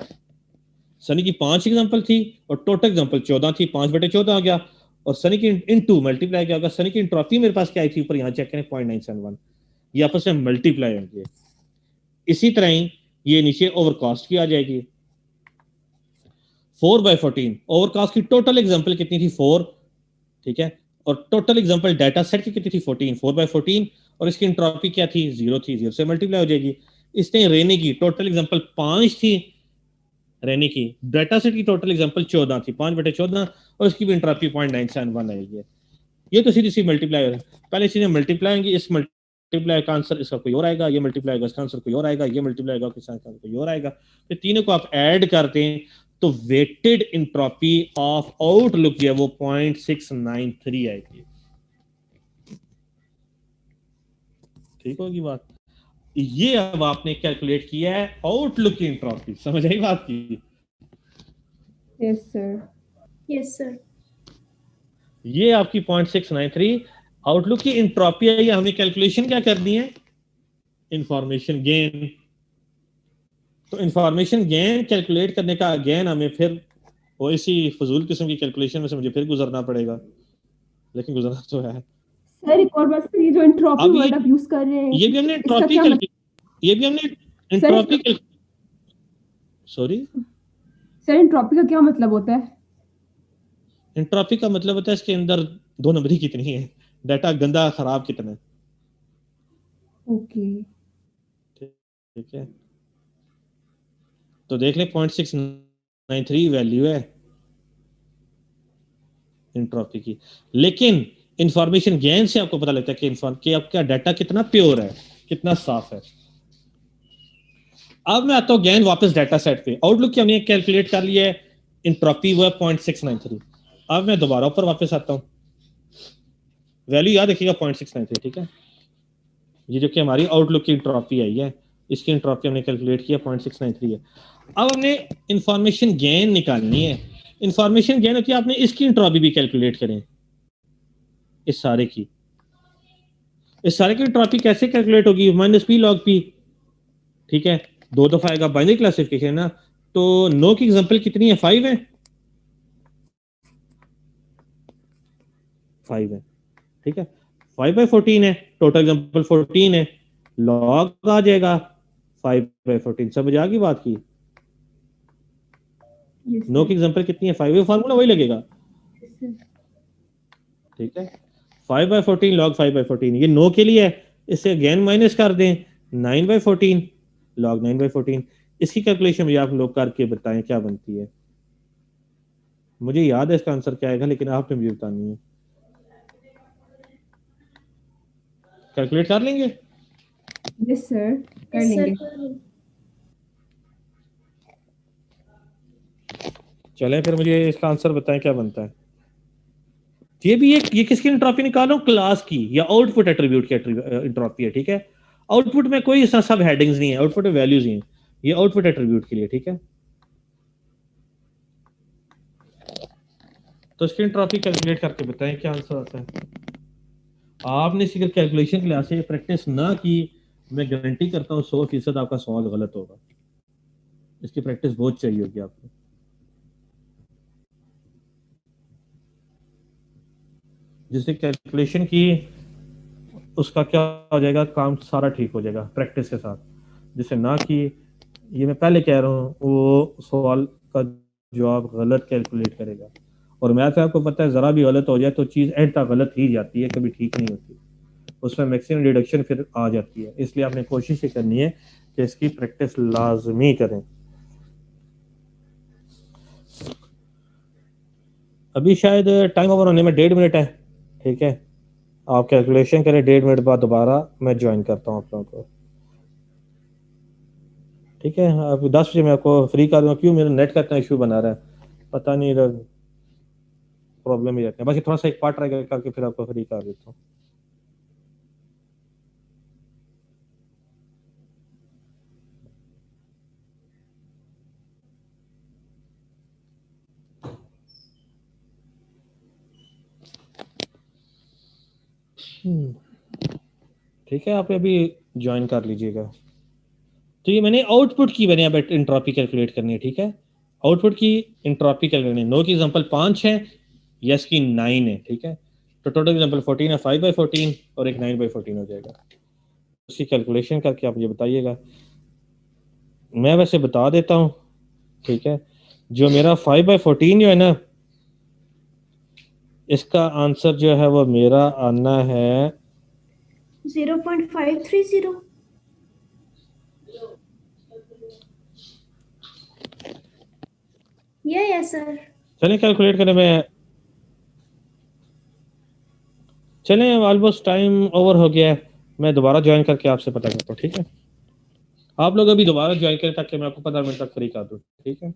सनी की 5 एग्जांपल थी और टोटल एग्जांपल 14 थी, 5/14 आ गया। और सनी की इनटू मल्टीप्लाई क्या होगा, सनी की इंट्रोपी मेरे पास क्या आई थी ऊपर, यहां चेक करें 0.971, ये आपस में मल्टीप्लाई होंगे। इसी तरह ही ये नीचे ओवरकास्ट की आ जाएगी 4/14। ओवरकास्ट की टोटल एग्जांपल कितनी थी 4, ठीक है, और टोटल एग्जांपल डाटा सेट की कितनी थी 14, 4/14, और इसकी एंट्रोपी क्या थी 0 थी, 0 से मल्टीप्लाई हो जाएगी। इसने रेनी की टोटल एग्जांपल 5 थी, रेनी की डाटा सेट की टोटल एग्जांपल 14 थी, 5/14, और इसकी भी एंट्रोपी 0.971 आएगी। ये तो सीधी सी मल्टीप्लाई है, पहले चीजें मल्टीप्लाई होंगी, इस मल्टीप्लाई का आंसर इसका कोई और आएगा, ये मल्टीप्लाई का इसका आंसर कोई और आएगा, ये मल्टीप्लाई का इसका आंसर कोई और आएगा। फिर तीनों को आप ऐड करते हैं तो वेटेड एंट्रोपी ऑफ आउटलुक जो है वो 0.693 आएगी। ठीक होगी बात। ये अब आपने कैलकुलेट किया है आउटलुक की एंट्रोपी, समझ आई बात की। Yes sir. Yes sir. ये आपकी 0.693 आउटलुक की एंट्रोपी है। हमें कैलकुलेशन क्या करनी है, इंफॉर्मेशन गेन। तो इंफॉर्मेशन गेन कैलकुलेट करने का अगेन हमें फिर वो इसी फजूल किस्म की कैलकुलेशन में से मुझे फिर गुजरना पड़ेगा, लेकिन गुजरना तो है। सर एक और बात, ये जो एंट्रोपी अब वर्ड आप यूज कर रहे हैं ये भी हमने इसका एंट्रोपी क्या मतलब, ये भी हमने sir entropy sorry sir entropy का क्या मतलब होता है? एंट्रोपी का मतलब होता है इसके अंदर दो नंबरी कितनी है, डाटा गंदा खराब कितना है, ओके। ठीक है। तो देख ले 0.693 वैल्यू है एंट्रोपी की, लेकिन इंफॉर्मेशन गेन से आपको पता लगता है कि आपका डाटा कितना प्योर है, कितना साफ है। अब मैं आता हूं गेन वापस डाटा सेट पे। आउटलुक की हमने कैलकुलेट कर लिया है, एंट्रोपी वो है 0.693। अब मैं दोबारा ऊपर वापस आता हूं, वैल्यू याद रखिएगा 0.693, ठीक है। ये जो कि हमारी आउटलुक की एंट्रोपी आई है, इसकी एंट्रोपी हमने कैलकुलेट किया 0.693 है। अब हमने इंफॉर्मेशन गेन निकालनी है। इंफॉर्मेशन गेन होती है आपने इसकी एंट्रोपी भी कैलकुलेट करें, इस सारे की एंट्रोपी कैसे कैलकुलेट होगी, -p log p, ठीक है। दो दफा आएगा, बाइनरी क्लासिफिकेशन ना। तो नो की एग्जांपल कितनी है, 5 है, 5 है, ठीक है। 5/14 है, टोटल एग्जांपल 14 है, लॉग आ जाएगा 5/14। समझ आ गई बात की। यस नो की एग्जांपल कितनी है 5 है, फार्मूला वही लगेगा, सर। ठीक है। 5/14 लॉग 5/14 ये नो के लिए है, इससे अगेन माइनस कर दें 9/14 लॉग 9/14। इसकी कैलकुलेशन मुझे आप लोग करके बताएं क्या बनती है। मुझे याद है इसका आंसर क्या आएगा, लेकिन आपने मुझे बतानी है। कैलकुलेट कर लेंगे, यस सर कर यस लेंगे। सर। चलें फिर मुझे इसका आंसर बताएं क्या बनता है। ये भी ये किसकी एंट्रोपी निकालो, क्लास की या आउटपुट एट्रीब्यूट की एंट्रोपी है, ठीक है। आउटपुट में कोई सब हेडिंग्स नहीं है, आउटपुट में वैल्यूज ही हैं, ये आउटपुट एट्रीब्यूट के लिए, ठीक है। तो इसकी एंट्रोपी कैलकुलेट करके बताएं क्या आंसर आता है। आपने इसी कैलकुलेशन के लिहाज से प्रैक्टिस ना की, मैं गारंटी करता हूँ 100% आपका सवाल गलत होगा। इसकी प्रैक्टिस बहुत चाहिए होगी आपको। जिससे कैलकुलेशन की उसका क्या हो जाएगा, काम सारा ठीक हो जाएगा प्रैक्टिस के साथ। जिससे ना कि ये मैं पहले कह रहा हूँ वो सवाल का जवाब गलत कैलकुलेट करेगा। और मैथ में आपको पता है ज़रा भी गलत हो जाए तो चीज़ एंड तक गलत ही जाती है, कभी ठीक नहीं होती। उसमें मैक्सिमम डिडक्शन फिर आ जाती है। इसलिए आपने कोशिश ये करनी है कि इसकी प्रैक्टिस लाजमी करें। अभी शायद टाइम ओवर होने में 1.5 मिनट है, ठीक है। आप कैलकुलेशन करें, 1.5 मिनट बाद दोबारा मैं ज्वाइन करता हूँ आप लोगों को, ठीक है। अब 10 बजे मैं आपको फ्री कर दूँगा। क्यों मेरा नेट का इतना इशू बना रहा है पता नहीं, प्रॉब्लम ही रहता है। बस ये थोड़ा सा एक पार्ट रह करके फिर आपको फ्री कर देता हूँ। ठीक है, आप अभी ज्वाइन कर लीजिएगा। तो ये मैंने आउटपुट की मैंने अब इंट्रॉपी कैलकुलेट करनी है, ठीक है। आउटपुट की इंट्रॉपी कैलकुलेट करनी है। नो की एग्जांपल 5 है, यस की 9 है, ठीक है। तो टोटल एग्जांपल 14 है, 5/14 और एक 9/14 हो जाएगा। उसकी कैलकुलेशन करके आप मुझे बताइएगा। मैं वैसे बता देता हूँ, ठीक है। जो मेरा 5/14 जो है ना, इसका आंसर जो है वो मेरा आना है 0.530। Yes sir. चलें कैलकुलेट करें। मैं चलें, ऑलमोस्ट टाइम ओवर हो गया है। मैं दोबारा ज्वाइन करके आपसे पता करता हूँ, ठीक है। आप लोग अभी दोबारा ज्वाइन करें ताकि मैं आपको 15 मिनट तक फ्री कर दूँ, ठीक है।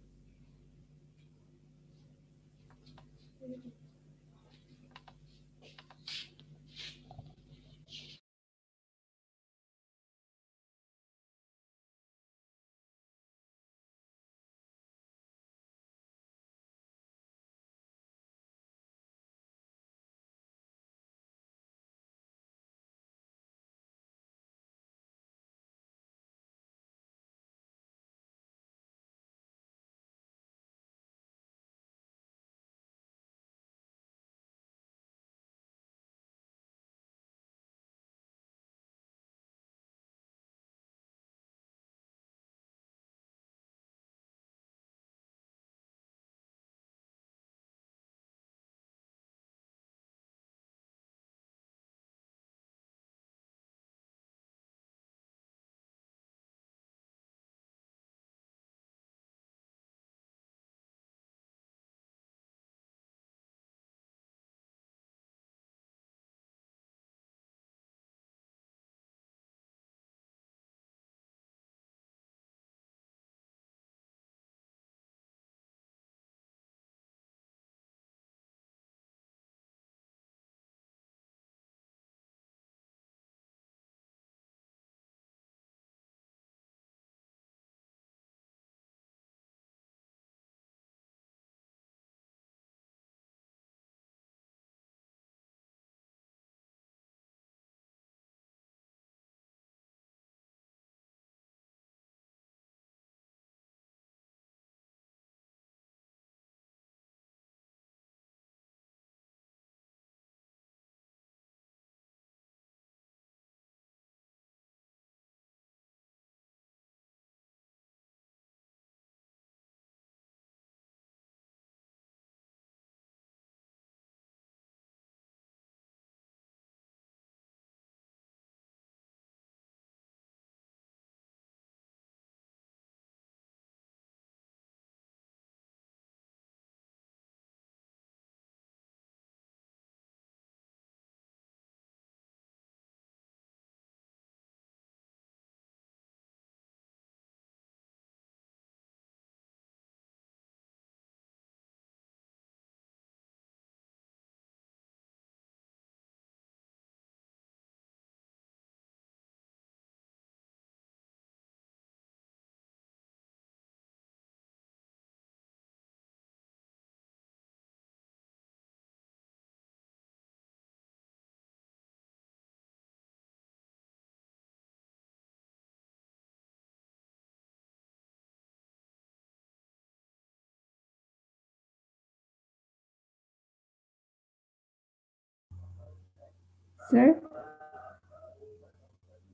सर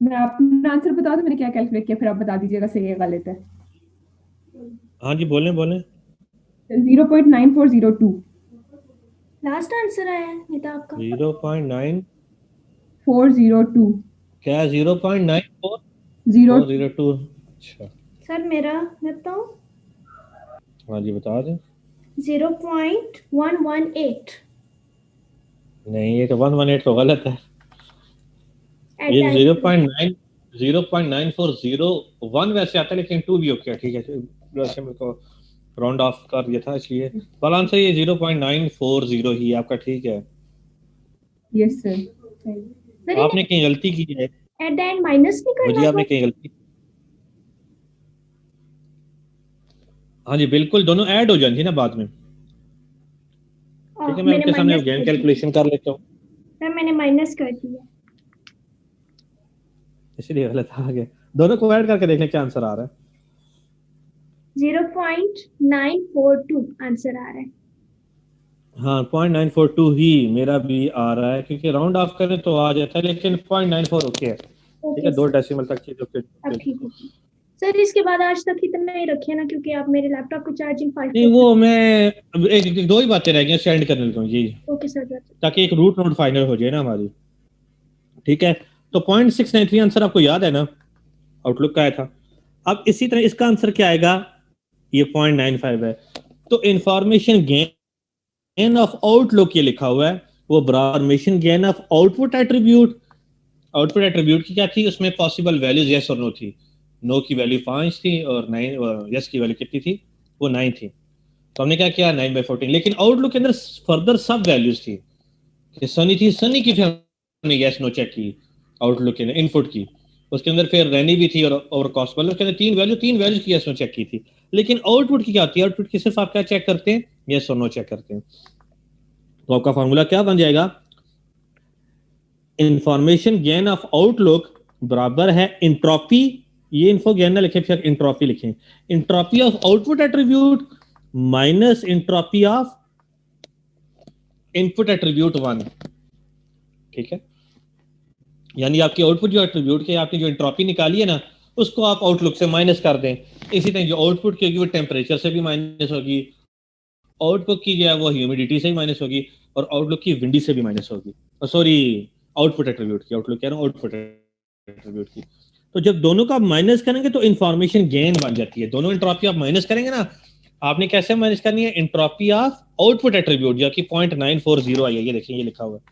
मैं अपना आंसर बता दूं मैंने क्या कैलकुलेट किया, फिर आप बता दीजिएगा सही है गलत है। हाँ जी, बोलें बोलें। 0.9402। लास्ट आंसर आया है ये तो आपका। 0.9 402। क्या 0.94 जीरो 402? अच्छा, सर मेरा मैं बताऊं, हाँ जी बता दें। 0.118 नहीं, ये तो 118 तो गलत है। एट ये टाइम। 0.9401 वैसे आता है, लेकिन 2 भी ओके, ठीक है। वैसे मेरे को राउंड ऑफ कर दिया था इसलिए। वाला आंसर ये 0.940 ही है आपका, ठीक है। Yes sir. सर आपने कहीं गलती की है एट द एंड माइनस नहीं मुझे, करना आपने था। कहीं गलती। हाँ जी बिल्कुल, दोनों ऐड हो जाएंगे ना बाद में। ठीक है, मैं मैंने आपके सामने माइनस अगेन कर दी कैलकुलेशन कर लेता हूँ, सर, मैंने माइनस कर दिया। इसलिए गलत आ गया। दोनों को ऐड करके देख लें क्या आंसर आ रहा है। 0.942 आंसर आ रहा है। हाँ, 0.942 ही मेरा भी आ रहा है, क्योंकि राउंड ऑफ करें तो आ जाता है, लेकिन 0.94 ओके है। ठीक ओके है, 2 सर, डेसिमल तक चीजों के। अब ठीक हो गया। सर इसके बाद आज तक इतना ही रखिए ना, क्योंकि आप मेरे लैपटॉप की चार्जिंग नहीं 5%। वो मैं दो ही बातें रह गई सेंड करने लगा हूँ जी, ओके सर। ताकि एक रूट नोट फाइनल हो जाए ना हमारी। ठीक है, तो 0.693 आंसर आपको याद है ना, आउटलुक का आया था। अब इसी तरह इसका आंसर क्या आएगा, ये 0.95 है। तो इंफॉर्मेशन गेन ऑफ आउटलुक ये लिखा हुआ है, वो information gain of output attribute. Output attribute की क्या थी, उसमें पॉसिबल वैल्यूज यस और नो थी। नो की वैल्यू 5 थी और 9, यस की वैल्यू कितनी थी, वो 9 थी। तो हमने क्या किया, 9/14। लेकिन आउटलुक के अंदर फर्दर सब वैल्यूज थी कि सनी थी, सनी की फिर हमने यस नो चेक की आउटलुक के अंदर इनपुट की। उसके अंदर फिर रैनी भी थी और कॉस्ट, मतलब उसके अंदर तीन वैल्यूज की यस नो चेक की थी। लेकिन आउटपुट की क्या होती है, आउटपुट की सिर्फ आप क्या चेक करते हैं, यस और नो चेक करते हैं। तो आपका फॉर्मूला क्या बन जाएगा, इंफॉर्मेशन गेन ऑफ आउटलुक बराबर है इंट्रोपी, ये इन्फो गेन ना लिखे, फिर इंट्रोपी लिखें, entropy of output attribute minus entropy of input attribute 1। ठीक है, यानी आपकी आउटपुट जो एट्रीब्यूट के आपने जो इंट्रोपी निकाली है ना, उसको आप आउटलुक से माइनस कर दें। इसी तरह जो आउटपुट की होगी वो टेम्परेचर से भी माइनस होगी, आउटपुट की जो है वो ह्यूमिडिटी से भी माइनस होगी, और आउटलुक की विंडी से भी माइनस होगी। सॉरी, आउटपुट एट्रीब्यूट की, आउटलुक कह रहा हूँ, आउटपुट एट्रीब्यूट की। तो जब दोनों का आप माइनस करेंगे तो इंफॉर्मेशन गेन बन जाती है। दोनों इंट्रोपी आप माइनस करेंगे ना, आपने कैसे माइनस करनी है, इंट्रोपी ऑफ आउटपुट एट्रीब्यूट जो कि 0.940 आई है, ये देखिए ये लिखा हुआ है।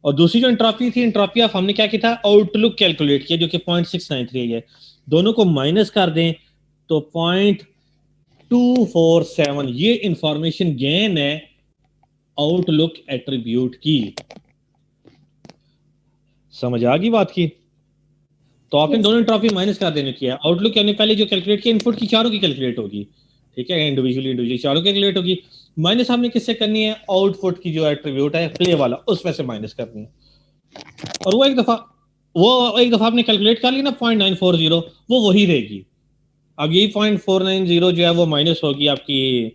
और दूसरी जो इंट्रोपी थी, इंट्रोपी ऑफ हमने क्या किया था, आउटलुक कैलकुलेट किया, जो कि 0.693 है। दोनों को माइनस कर दें तो 0.247, ये इंफॉर्मेशन गेन है आउटलुक एट्रीब्यूट की। समझ आ गई बात की। तो आपने Yes. दोनों इंट्रोपी माइनस कर देने की है। आउटलुक यानी पहले जो कैलकुलेट किया, इनपुट की चारों की कैलकुलेट होगी। ठीक है, इंडिविजुअली चारों की कैलकुलेट होगी। माइनस हमने किससे करनी है, आउटपुट की जो एट्रीब्यूट है प्ले वाला, उसमें से माइनस करनी है। और वो एक दफा आपने कैलकुलेट कर ली ना 0.940, वो वही रहेगी। अब यही 0.490 जो है वो माइनस होगी आपकी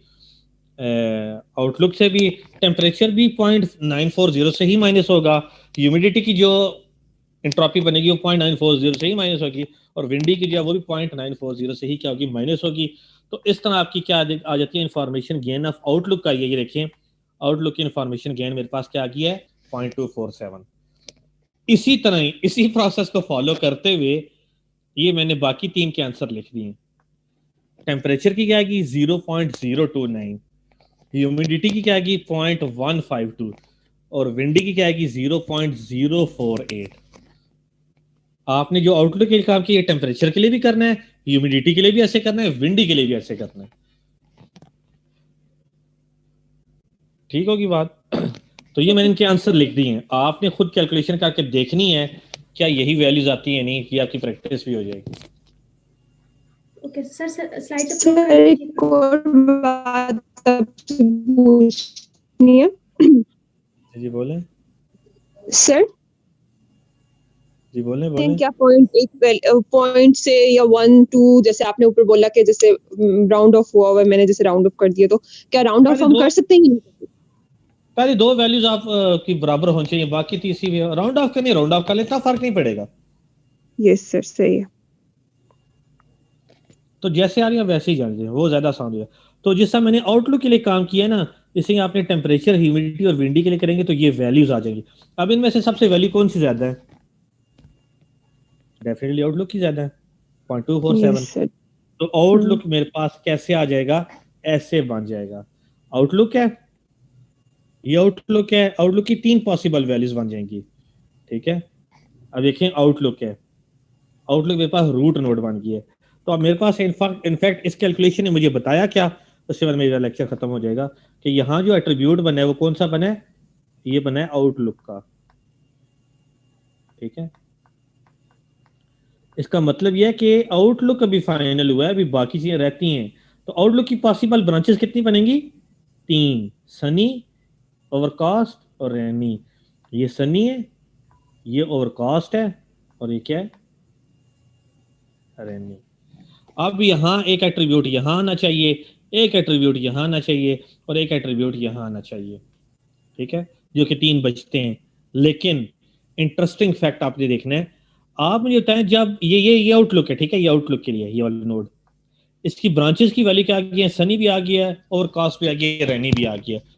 आउटलुक से भी, टेम्परेचर भी 0.940 से ही माइनस होगा, ह्यूमिडिटी की जो इंट्रोपी बनेगी वो 0.940 से ही माइनस होगी, और विंडी की जो है वो भी 0.940 से ही क्या होगी, माइनस होगी। तो इस तरह आपकी क्या आ जाती है, इंफॉर्मेशन गेन ऑफ आउटलुक का ये देखिए, आउटलुक की इंफॉर्मेशन गेन मेरे पास क्या आ गया है, 0.247। इसी तरह इसी प्रोसेस को फॉलो करते हुए ये मैंने बाकी 3 के आंसर लिख दिए। टेम्परेचर की क्या आएगी 0.029, ह्यूमिडिटी की क्या आएगी 0.152, और विंडी की क्या आएगी 0.048। आपने जो आउटलुक के लिए काम किया, टेम्परेचर के लिए भी करना है, ह्यूमिडिटी के लिए भी ऐसे करना है, विंडी के लिए भी ऐसे करना है। ठीक होगी बात। तो ये मैंने इनके आंसर लिख दिए हैं, आपने खुद कैलकुलेशन करके देखनी है क्या यही वैल्यूज आती है, नहीं, कि आपकी प्रैक्टिस भी हो जाएगी। ओके सर, स्लाइड सर एक और बात आपसे पूछनी है जी बोलें, सर। जी बोलें। क्या पॉइंट से या 1 2 जैसे आपने ऊपर बोला कि जैसे राउंड ऑफ हुआ हुआ है, मैंने जैसे राउंड ऑफ कर दिया, तो क्या राउंड ऑफ पहले हम दो कर सकते हैं? पहली दो वैल्यूज आप की बराबर होनी चाहिए, बाकी तीसरी राउंड ऑफ करनी, राउंड ऑफ कर ले, इतना फर्क नहीं पड़ेगा। यस सर, सही है। तो जैसे आ रही है वैसे ही जान लीजिए, वो ज्यादा आसान है। तो जिस तरह मैंने आउटलुक के लिए काम किया है ना, जैसे आपने टेम्परेचर, ह्यूमिडिटी और विंडी के लिए करेंगे तो ये वैल्यूज आ जाएंगी। अब इनमें से सबसे वैल्यू कौन सी ज्यादा है? डेफिनेटली आउटलुक की ज्यादा है, 0.247। Yes sir. तो आउटलुक मेरे पास कैसे आ जाएगा? ऐसे बन जाएगा। आउटलुक है, ये आउटलुक है, आउटलुक की तीन पॉसिबल वैल्यूज बन जाएंगी। ठीक है, अब देखें आउटलुक है, आउटलुक मेरे पास रूट नोड बन गई है। तो अब मेरे पास इनफैक्ट इस कैलकुलेशन ने मुझे बताया क्या, उसके बाद मेरा लेक्चर खत्म हो जाएगा, कि यहाँ जो एट्रीब्यूट बना है वो कौन सा बना है? ये बना है आउटलुक का। ठीक है, इसका मतलब यह है कि आउटलुक अभी फाइनल हुआ है, अभी बाकी चीजें रहती हैं। तो आउटलुक की पॉसिबल ब्रांचेस कितनी बनेंगी? तीन, सनी, ओवरकास्ट और रेनी। ये सनी है, ये ओवरकास्ट है, और ये क्या है? रेनी। अब यहाँ एक एट्रीब्यूट यहाँ आना चाहिए, एक एट्रीब्यूट यहाँ आना चाहिए, और एक एट्रीब्यूट यहाँ आना चाहिए। ठीक है, जो कि तीन बचते हैं। लेकिन इंटरेस्टिंग फैक्ट आपने देखना है, आप मुझे बताएं, जब ये आउटलुक है, ठीक है, ये आउटलुक के लिए ये वाला नोड, इसकी ब्रांचेस की वैल्यू क्या आ गई है? सनी भी आ गया है, और कास्ट भी आ गया है, रैनी भी आ गया है।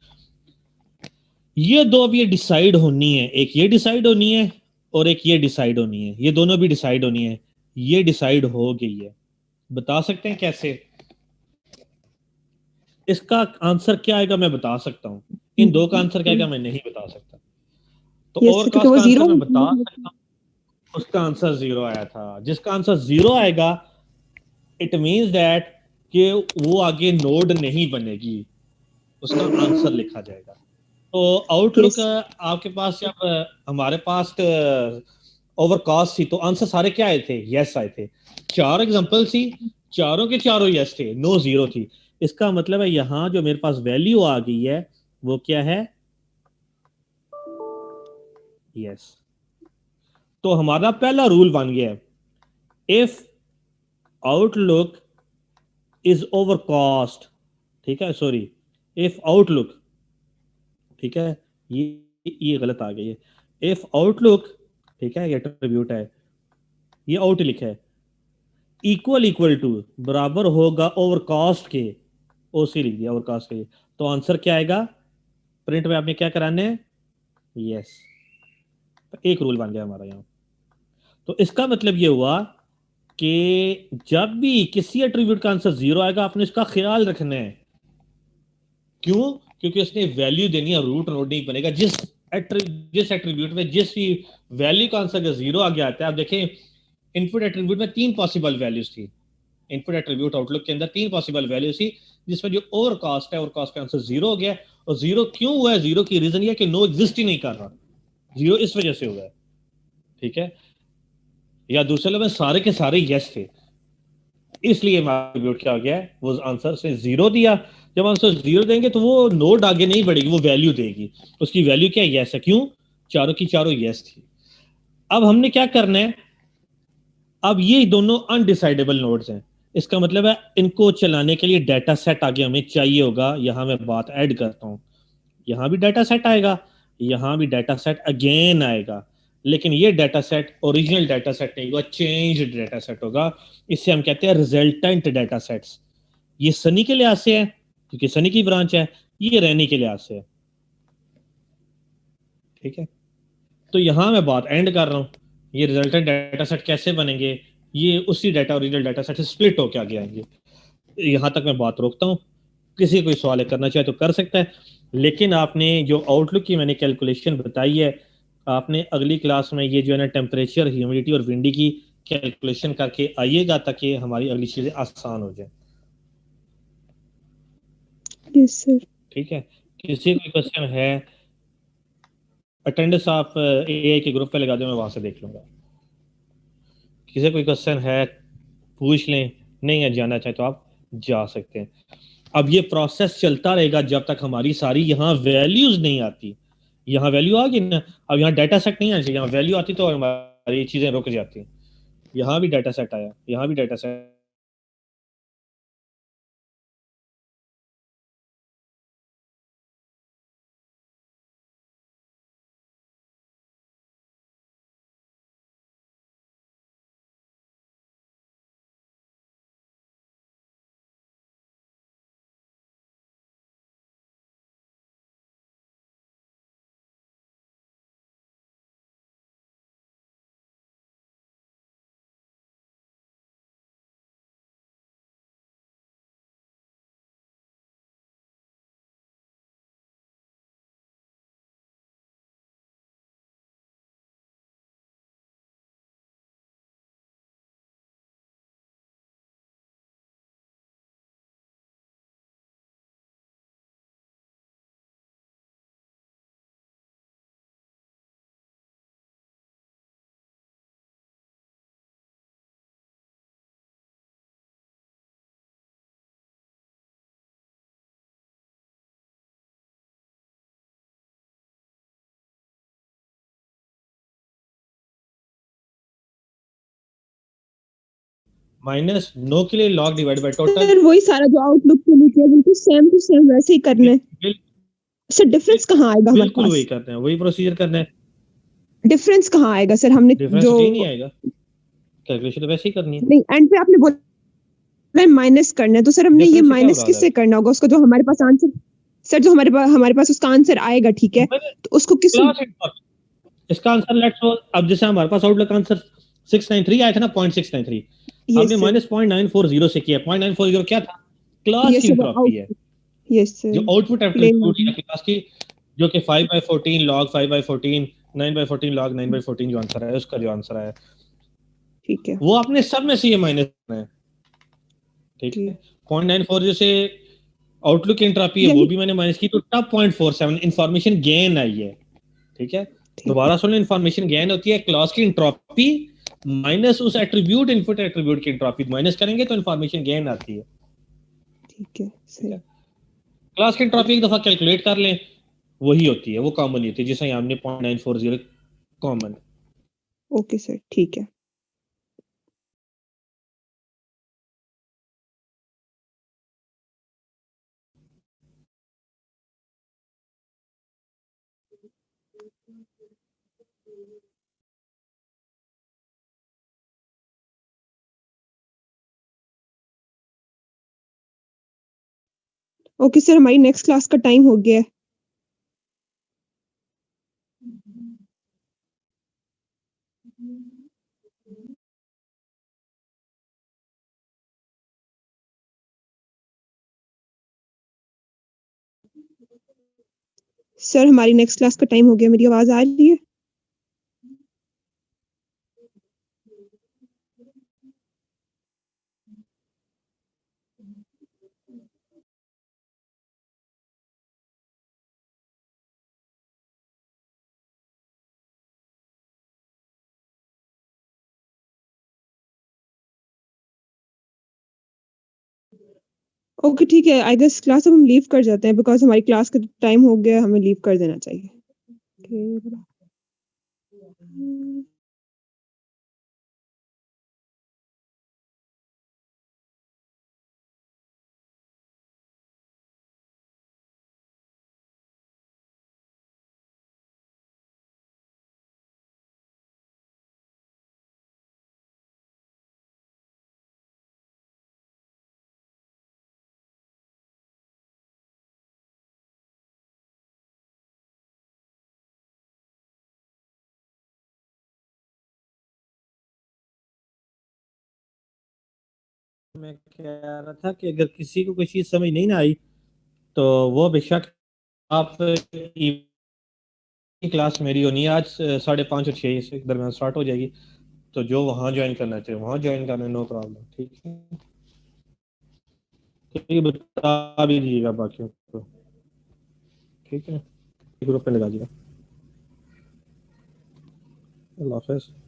ये दो अब ये डिसाइड होनी है, एक ये डिसाइड होनी है और एक ये डिसाइड होनी है, ये दोनों भी डिसाइड होनी है। ये डिसाइड हो गई है, बता सकते हैं कैसे? इसका आंसर क्या आएगा मैं बता सकता हूं, इन दो का आंसर क्या आएगा मैं नहीं बता सकता। तो यस सर, क्योंकि ओवरकास्ट वो का आंसर जीरो। मैं बता सकता हूँ, उसका आंसर जीरो आया था। जिसका आंसर जीरो आएगा, इट मींस दैट कि वो आगे नोड नहीं बनेगी, उसका आंसर लिखा जाएगा। तो आउटलुक यस। आपके पास जब हमारे पास ओवरकास्ट थी, तो आंसर सारे क्या आए थे? यस आए थे। चार एग्जांपल थी, चारों के चारों यस थे, नो जीरो थी। इसका मतलब है यहां जो मेरे पास वैल्यू आ गई है वो क्या है? यस। तो हमारा पहला रूल बन गया है, इफ आउटलुक इज ओवरकास्ट, ठीक है, सॉरी, इफ आउटलुक, ठीक है, ये गलत आ गई है। इफ आउटलुक, ठीक है, ये एट्रीब्यूट है, ये आउट लिखा है, इक्वल इक्वल टू, बराबर होगा ओवरकास्ट के, ओसी लिख दिया ओवरकास्ट के। तो आंसर क्या आएगा? प्रिंट में आपने क्या कराना है? यस। तो एक रूल बन गया हमारा यहाँ। तो इसका मतलब ये हुआ कि जब भी किसी एट्रीब्यूट का आंसर जीरो आएगा, आपने इसका ख्याल रखना है। क्यों? क्योंकि उसने वैल्यू देनी है, रूट नोड नहीं बनेगा। जिस एट्रीब्यूट में जिस भी वैल्यू का आंसर जीरो आ गया आता है, आप देखें इनपुट एट्रीब्यूट में तीन पॉसिबल वैल्यूज थी। इनपुट एट्रीब्यूट आउटलुक के अंदर तीन पॉसिबल वैल्यूज थी, जिसमें जो ओवरकास्ट है, ओवरकास्ट का आंसर जीरो हो गया। और जीरो क्यों हुआ है? जीरो की रीजन ये है कि नो एग्जिस्ट ही नहीं कर रहा, जीरो इस वजह से हुआ है। ठीक है, या दूसरे लफ्ज़ में सारे के सारे यस थे, इसलिए एट्रीब्यूट क्या हो गया है? वो आंसर से जीरो दिया। जब आंसर जीरो देंगे तो वो नोड आगे नहीं बढ़ेगी, वो वैल्यू देगी। उसकी वैल्यू क्या है? यस है। क्यों? चारों की चारों यस थी। अब हमने क्या करना है, अब ये दोनों अनडिसाइडेबल नोड्स हैं, इसका मतलब है इनको चलाने के लिए डाटा सेट आगे हमें चाहिए होगा। यहां मैं बात ऐड करता हूं, यहां भी डाटा सेट आएगा, यहां भी डाटा सेट अगेन आएगा। लेकिन ये data set original data set नहीं होगा, चेंज डाटा सेट होगा। इसे हम कहते हैं रिजल्टेंट डाटा सेट्स। ये सनी के लिहाज से है क्योंकि सनी की ब्रांच है, ये रैनी के लिहाज से है। ठीक है, तो यहां मैं बात एंड कर रहा हूं। ये रिजल्टेंट डाटा सेट कैसे बनेंगे? ये उसी डाटा ओरिजिनल डाटा सेट से स्प्लिट होकर आगे आएंगे। यहां तक मैं बात रोकता हूं, किसी कोई सवाल करना चाहे तो कर सकता है। लेकिन आपने जो आउटलुक की मैंने कैलकुलेशन बताई है, आपने अगली क्लास में ये जो है ना टेम्परेचर, ह्यूमिडिटी और विंडी की कैलकुलेशन करके आइएगा, ताकि हमारी अगली चीजें आसान हो जाए। Yes sir. ठीक है, किसी कोई क्वेश्चन है? अटेंडेंस आप एआई के ग्रुप पे लगा दो, मैं वहां से देख लूंगा। किसी कोई क्वेश्चन है पूछ लें, नहीं है जाना चाहे तो आप जा सकते हैं। अब ये प्रोसेस चलता रहेगा जब तक हमारी सारी यहाँ वैल्यूज नहीं आती। यहाँ वैल्यू आ गई ना, अब यहाँ डाटा सेट नहीं आना चाहिए, यहाँ वैल्यू आती तो हमारी चीजें रुक जाती। यहाँ भी डाटा सेट आया, यहाँ भी डाटा सेट माइनस नो के लिए log divide by total. Sir वही सारा जो आउटलुक के लिए किया बिल्कुल सेम टू सेम वैसे ही करना है सर। डिफरेंस कहाँ आएगा हमारे बिल्कुल वही पास? करना है, वही प्रोसीजर करना है। डिफरेंस कहाँ आएगा सर? हमने डिफरेंस जो कहीं नहीं आएगा, कैलकुलेशन तो वैसे ही करनी है। नहीं एंड पे आपने बोला माइनस करना है, तो सर हमने ये डिफरेंस से क्या माइनस मुराद किससे है? करना होगा? उसका जो हमारे पास आंसर सर जो हमारे पास उसका आंसर आएगा, ठीक है, तो उसको किस क्लास इंटरॉपी, इसका आंसर लेट्स सो, अब जैसे हमारे पास आउटलुक आंसर 693 आया था ना, 0.693, हमने यस सर माइनस 0.940 से किया। 0.940 क्या था? क्लास की यस सर वो इंट्रोपी है, आउट यस जो सर आउटपुट प्लेन एट्रीब्यूट है क्लास की, जो कि 5/14 log 5/14 9/14 log 9/14 जो आंसर है उसका जो आंसर है ठीक है वो आपने सब में से ये माइनस करना है, ठीक है। 0.940 से आउटलुक एंट्रोपी है वो यही भी मैंने माइनस की, तो तब 0.47 इंफॉर्मेशन गेन आई है, ठीक है। ठीक दोबारा सुन लो, इंफॉर्मेशन गेन होती है क्लास की इंट्रोपी माइनस उस एट्रीब्यूट इनपुट एट्रीब्यूट की इंट्रोपी माइनस करेंगे तो इंफॉर्मेशन गेन आती है, ठीक है ठीक है। सही क्लास की इंट्रोपी एक दफा कैलकुलेट कर लें, वही होती है, वो कॉमन ही होती है, जिसे हमने 0.940 कॉमन। ओके सर ठीक है ओके सर हमारी नेक्स्ट क्लास का टाइम हो गया है। सर हमारी नेक्स्ट क्लास का टाइम हो गया, मेरी आवाज आ रही है? ओके ठीक है, आई गेस क्लास अब हम लीव कर जाते हैं बिकॉज हमारी क्लास का टाइम हो गया, हमें लीव कर देना चाहिए। Okay. मैं कह रहा था कि अगर किसी को कोई चीज समझ नहीं ना आई तो वो बेशक आप क्लास मेरी होनी है आज 5:30 और 6 से दरमियान स्टार्ट हो जाएगी, तो जो वहाँ ज्वाइन करना चाहिए वहाँ ज्वाइन करना, नो प्रॉब्लम, ठीक है। ठीक है, बता भी दीजिएगा बाकियों को, ठीक है, ग्रुप में लगा दीजिएगा। अल्लाह हाफ़िज़।